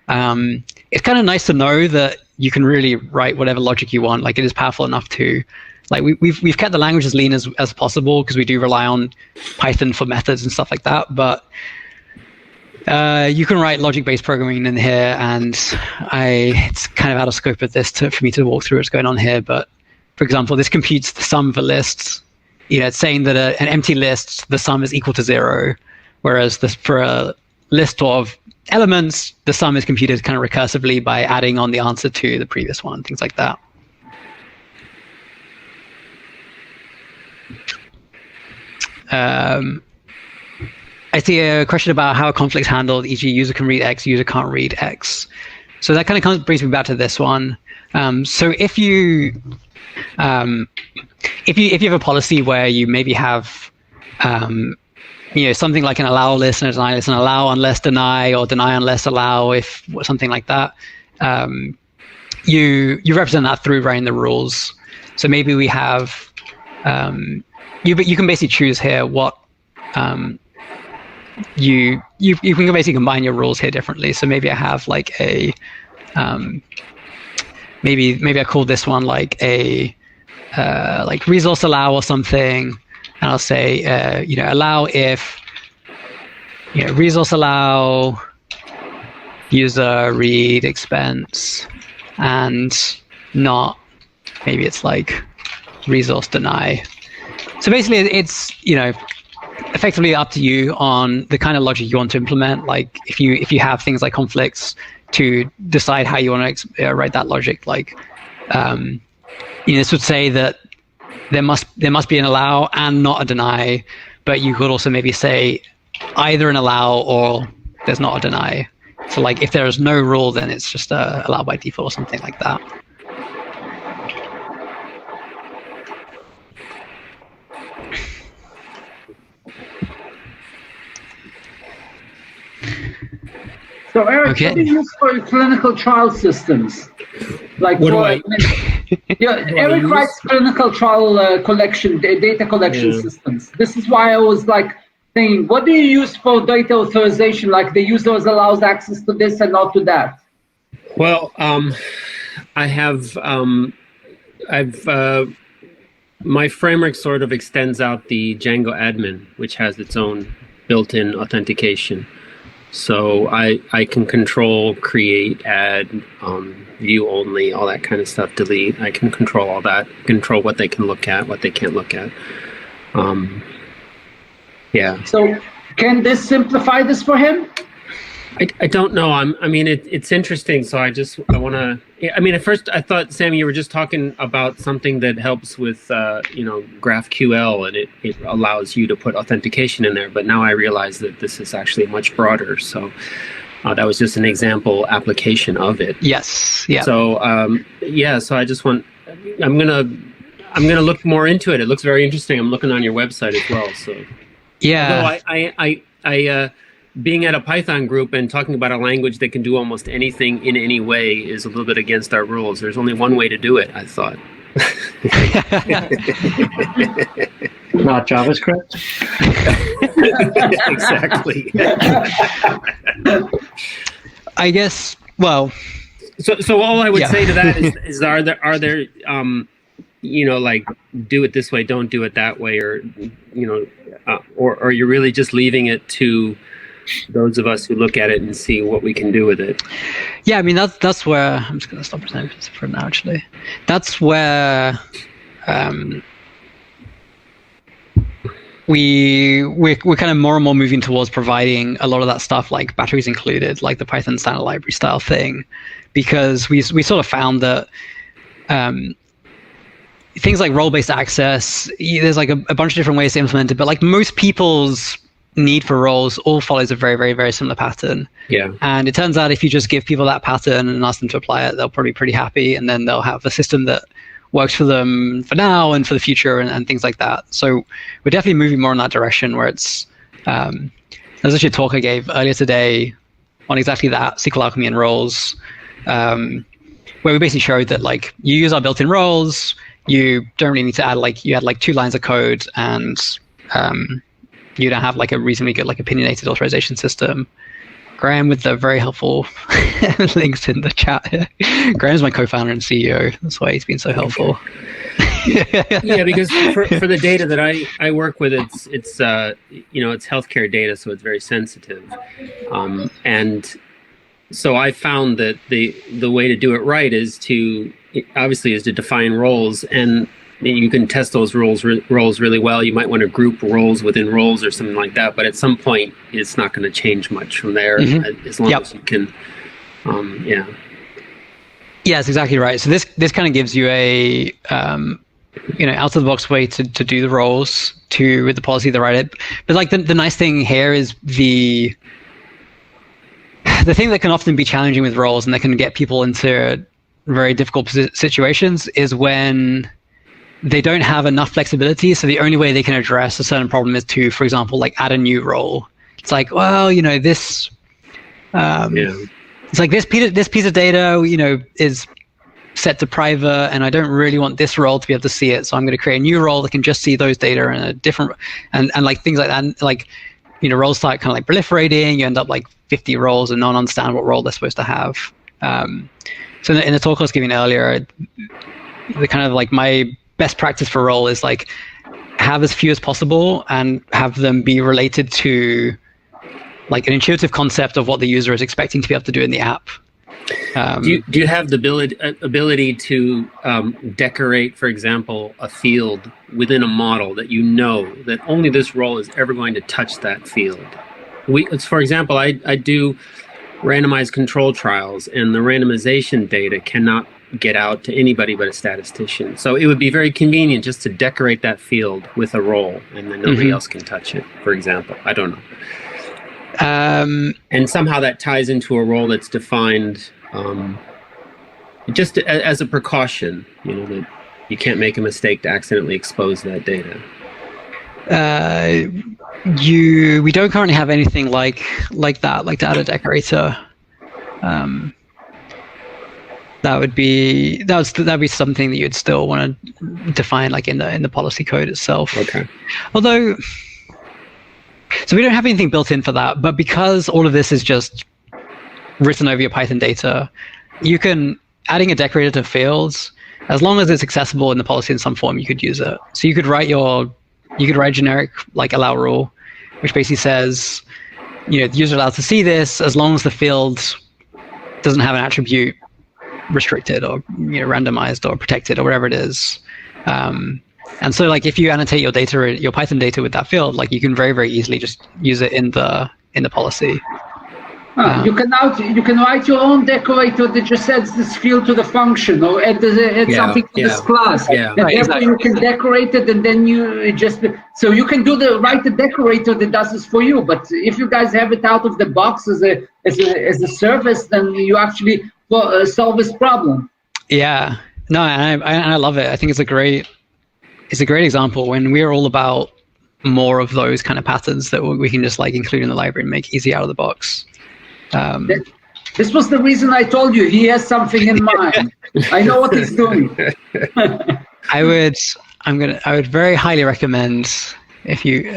it's kind of nice to know that you can really write whatever logic you want. Like, it is powerful enough to, like, we've kept the language as lean as possible, because we do rely on Python for methods and stuff like that. But you can write logic-based programming in here, and it's kind of out of scope of this for me to walk through what's going on here. But for example, this computes the sum for lists. It's saying that an empty list, the sum is equal to 0, whereas for a list of elements, the sum is computed kind of recursively by adding on the answer to the previous one, things like that. I see a question about how a conflict's handled, e.g. user can read X, user can't read X. So that kind of brings me back to this one. So if you have a policy where you maybe have something like an allow list and a deny list, and allow unless deny, or deny unless allow, if something like that, you represent that through writing the rules. So maybe we have you can basically choose here what you can basically combine your rules here differently. So maybe I have like a maybe I call this one like a like resource allow or something, and I'll say allow if resource allow user read expense, and not, maybe it's like resource deny. So basically it's effectively up to you on the kind of logic you want to implement. Like if you have things like conflicts, to decide how you want to write that logic. Like this would say that there must be an allow and not a deny, but you could also maybe say either an allow or there's not a deny. So like if there is no rule, then it's just allow by default or something like that. So Eric, okay. What do you use for clinical trial systems? Like Eric writes clinical trial collection, data collection systems. This is why I was like saying, what do you use for data authorization? Like the user allows access to this and not to that. Well, my framework sort of extends out the Django admin, which has its own built-in authentication. So I can control, create, add, view only, all that kind of stuff, delete. I can control all that, control what they can look at, what they can't look at. Yeah. So can this simplify this for him? I don't know. I mean, it's interesting. So I want to. I mean, at first I thought, Sam, you were just talking about something that helps with GraphQL, and it allows you to put authentication in there. But now I realize that this is actually much broader. So that was just an example application of it. Yes. Yeah. So So I just want. I'm gonna look more into it. It looks very interesting. I'm looking on your website as well. So yeah. I being at a Python group and talking about a language that can do almost anything in any way is a little bit against our rules. There's only one way to do it, I thought. Not JavaScript? Exactly. I guess, well... So all I would say to that is are there like do it this way, don't do it that way, or or you're really just leaving it to those of us who look at it and see what we can do with it? Yeah, I mean that's where I'm just going to stop for now. Actually, that's where we're kind of more and more moving towards providing a lot of that stuff, like batteries included, like the Python standard library style thing, because we sort of found that things like role-based access, there's like a bunch of different ways to implement it, but like most people's need for roles all follows a very, very, very similar pattern. Yeah. And it turns out if you just give people that pattern and ask them to apply it, they'll probably be pretty happy, and then they'll have a system that works for them for now and for the future and things like that. So we're definitely moving more in that direction where it's, there's actually a talk I gave earlier today on exactly that, SQL Alchemy and roles, where we basically showed that like you use our built-in roles, you don't really need to add you add 2 lines of code, and you don't have like a reasonably good opinionated authorization system. Graham with the very helpful links in the chat here. Graham's my co-founder and CEO. That's why he's been so helpful. Yeah, because for the data that I work with, it's healthcare data, so it's very sensitive, and so I found that the way to do it right is to define roles, and you can test those roles really well. You might want to group roles within roles or something like that, but at some point it's not going to change much from there, as long as you can. Yeah, that's exactly right. So this kind of gives you a out of the box way to do the roles with the policy to write it. But like the nice thing here is the thing that can often be challenging with roles and that can get people into very difficult situations is when they don't have enough flexibility. So the only way they can address a certain problem is to, for example, like add a new role. It's like, well, this, it's like this piece of data, is set to private, and I don't really want this role to be able to see it. So I'm going to create a new role that can just see those data in a different, and like things like that. And like, roles start kind of like proliferating. You end up like 50 roles and no one understands what role they're supposed to have. So in the talk I was giving earlier, the kind of like my best practice for role is like have as few as possible and have them be related to like an intuitive concept of what the user is expecting to be able to do in the app. Do you have the ability to decorate, for example, a field within a model that that only this role is ever going to touch that field? For example, I do randomized control trials, and the randomization data cannot get out to anybody but a statistician. So it would be very convenient just to decorate that field with a role, and then nobody else can touch it, for example. I don't know. And somehow that ties into a role that's defined just as a precaution, that you can't make a mistake to accidentally expose that data. We don't currently have anything like that, like data decorator. That'd be something that you'd still want to define like in the policy code itself. Okay. Although, so we don't have anything built in for that, but because all of this is just written over your Python data, you can adding a decorator to fields, as long as it's accessible in the policy in some form, you could use it. So you could write a generic like allow rule, which basically says, the user allowed to see this as long as the field doesn't have an attribute restricted or randomized or protected or whatever it is. And so like if you annotate your Python data with that field, like you can very, very easily just use it in the policy. You can write your own decorator that just adds this field to the function or add something to this class. Yeah, and exactly. You can decorate it, and then you you can write the decorator that does this for you. But if you guys have it out of the box as a service, then you actually solve this problem. Yeah, no, and I love it. I think it's a great example when we're all about more of those kind of patterns that we can just like include in the library and make easy out of the box. This was the reason I told you he has something in mind. I know what he's doing. I would very highly recommend if you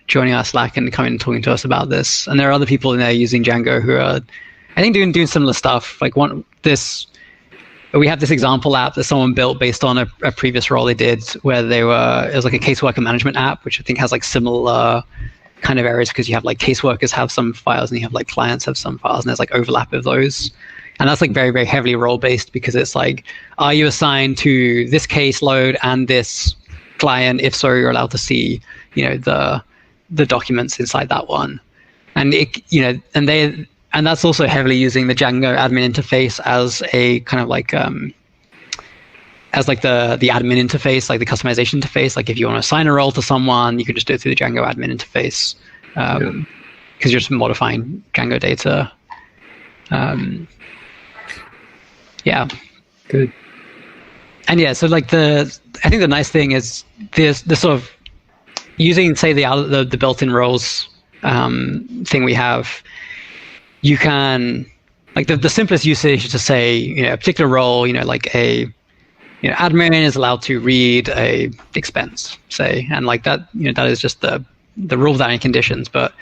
joining our Slack and coming and talking to us about this. And there are other people in there using Django who are, I think, doing similar stuff. Like one we have this example app that someone built based on a previous role they did, where it was like a caseworker management app, which I think has like similar kind of areas, because you have like caseworkers have some files and you have like clients have some files, and there's like overlap of those. And that's like very, very heavily role based, because it's like, are you assigned to this caseload and this client? If so, you're allowed to see, the documents inside that one. And and that's also heavily using the Django admin interface as a kind of like as like the admin interface, like the customization interface. Like if you want to assign a role to someone, you can just do it through the Django admin interface, because you're just modifying Django data. Yeah. Good. And yeah, so like I think the nice thing is this sort of using, say, the built-in roles thing we have. You can, like, the simplest usage is to say, a particular role, like admin is allowed to read a expense, say, and like that, that is just the rule without any conditions. But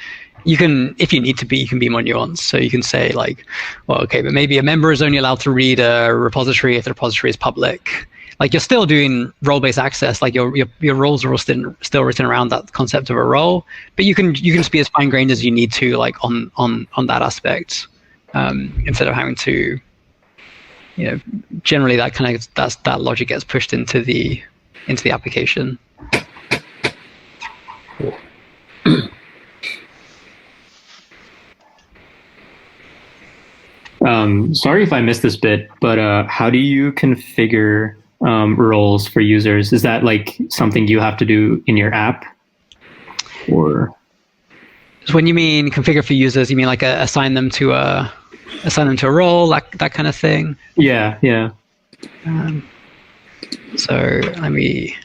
you can, if you need to be, you can be more nuanced. So you can say like, well, okay, but maybe a member is only allowed to read a repository if the repository is public. Like you're still doing role-based access, like your roles are still written around that concept of a role, but you can just be as fine-grained as you need to, like on that aspect, instead of having to, generally that logic gets pushed into the application. Sorry if I missed this bit, but how do you configure roles for users? Is that like something you have to do in your app, or? So when you mean configure for users, you mean like assign them to a role, that kind of thing? Yeah. So let me.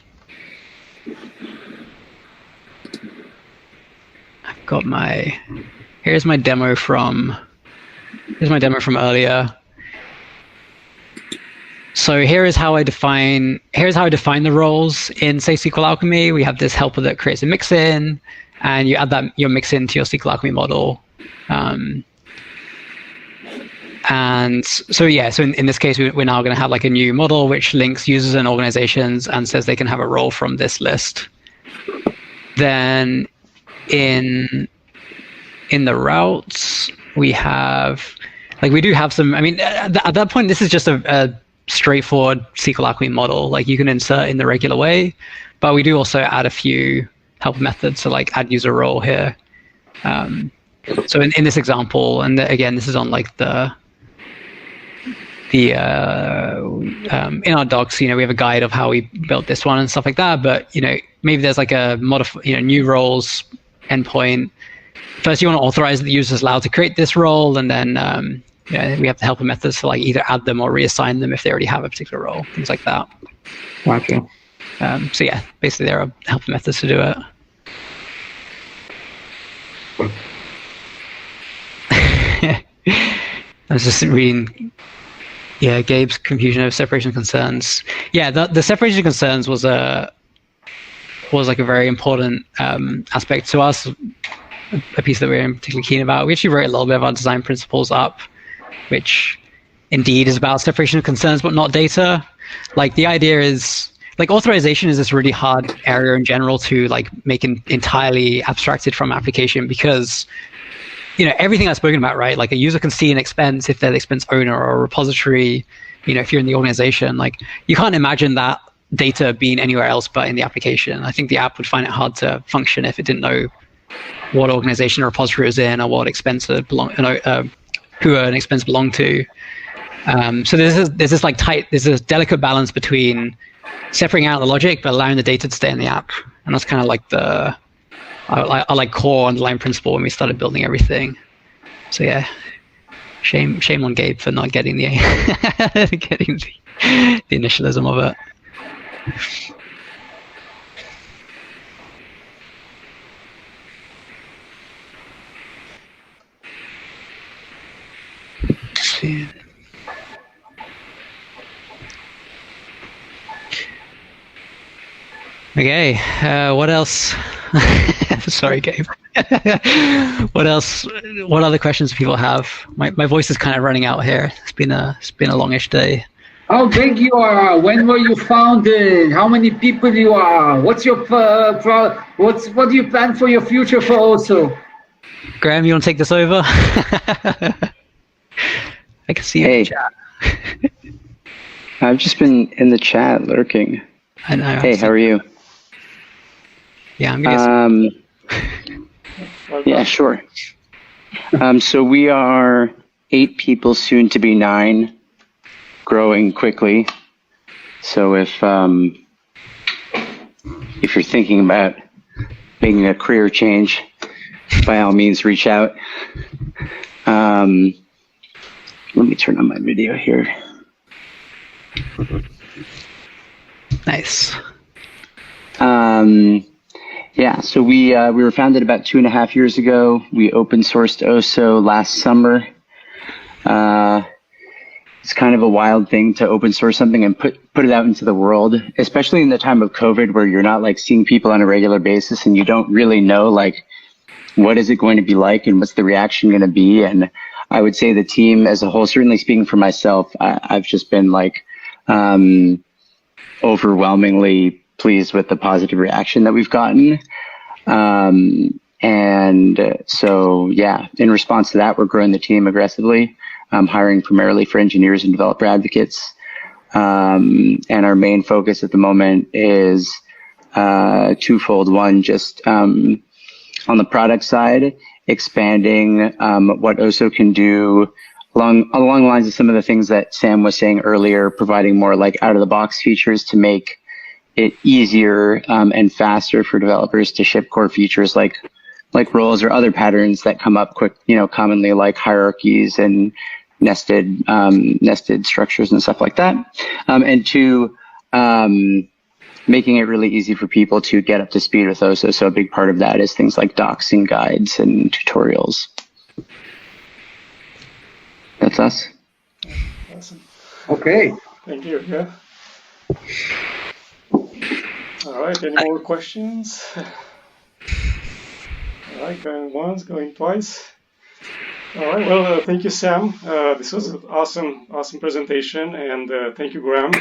I've got here's my demo from earlier. So here's how I define the roles in, say, SQL Alchemy. We have this helper that creates a mixin, and you add your mixin to your SQL Alchemy model. And so in this case, we're now going to have like a new model which links users and organizations and says they can have a role from this list. Then in the routes, we do have some, I mean, at that point, this is just a straightforward SQL Alchemy model. Like you can insert in the regular way, but we do also add a few help methods, so like add user role here. So in this example, and again, this is on like in our docs, we have a guide of how we built this one and stuff like that. But maybe there's like a new roles endpoint. First, you want to authorize that the user is allowed to create this role, and then we have the helper methods to like either add them or reassign them if they already have a particular role, things like that. Gotcha. So yeah, basically there are helper methods to do it. I was just reading, Gabe's confusion of separation of concerns. Yeah, the separation of concerns was like a very important aspect to us, a piece that we're particularly keen about. We actually wrote a little bit of our design principles up, which indeed is about separation of concerns, but not data. Like the idea is, like authorization is this really hard area in general to like make entirely abstracted from application, because everything I've spoken about, right? Like a user can see an expense if they're the expense owner, or a repository, if you're in the organization, like you can't imagine that data being anywhere else but in the application. I think the app would find it hard to function if it didn't know what organization a repository is in, or what expense who an expense belonged to. So there's this delicate balance between separating out the logic but allowing the data to stay in the app, and that's kind of like our core underlying principle when we started building everything. So yeah, shame on Gabe for not getting the initialism of it. Okay, what else? Sorry, Gabe. What else? What other questions do people have? My voice is kind of running out here. It's been a longish day. How big you are? When were you founded? How many people you are? What's your what do you plan for your future for also? Graham, you want to take this over? I can see you in the chat. I've just been in the chat lurking. I know. Hey, how are you? Yeah, I'm gonna get yeah, sure. So we are 8 people, soon to be 9, growing quickly. So if you're thinking about making a career change, by all means, reach out. Let me turn on my video here. Nice. Yeah, so we were founded about 2.5 years ago. We open sourced OSO last summer. It's kind of a wild thing to open source something and put it out into the world, especially in the time of COVID, where you're not like seeing people on a regular basis and you don't really know like what is it going to be like and what's the reaction going to be. And I would say the team as a whole, certainly speaking for myself, I've just been like overwhelmingly pleased with the positive reaction that we've gotten. So yeah, in response to that, we're growing the team aggressively, hiring primarily for engineers and developer advocates. And our main focus at the moment is twofold. One, just on the product side, expanding what OSO can do along the lines of some of the things that Sam was saying earlier, providing more like out of the box features to make it easier and faster for developers to ship core features like roles or other patterns that come up quick, commonly like hierarchies and nested structures and stuff like that. And 2, making it really easy for people to get up to speed with OSO. So a big part of that is things like docs and guides and tutorials. That's us. Awesome. Okay. Thank you. Yeah. All right. Any more questions? All right. Going once, going twice. All right. Well, thank you, Sam. This was an awesome presentation, and thank you, Graham.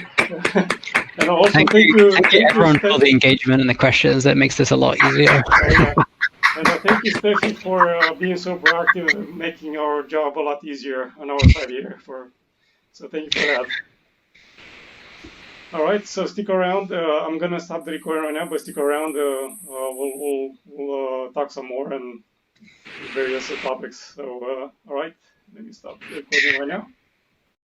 And also thank you everyone for the engagement and the questions. That makes this a lot easier. And thank you, Steffi, for being so proactive and making our job a lot easier on our side here. So thank you for that. All right, so stick around. I'm gonna stop the recording right now, but stick around. We'll talk some more and various topics. So all right, let me stop the recording right now.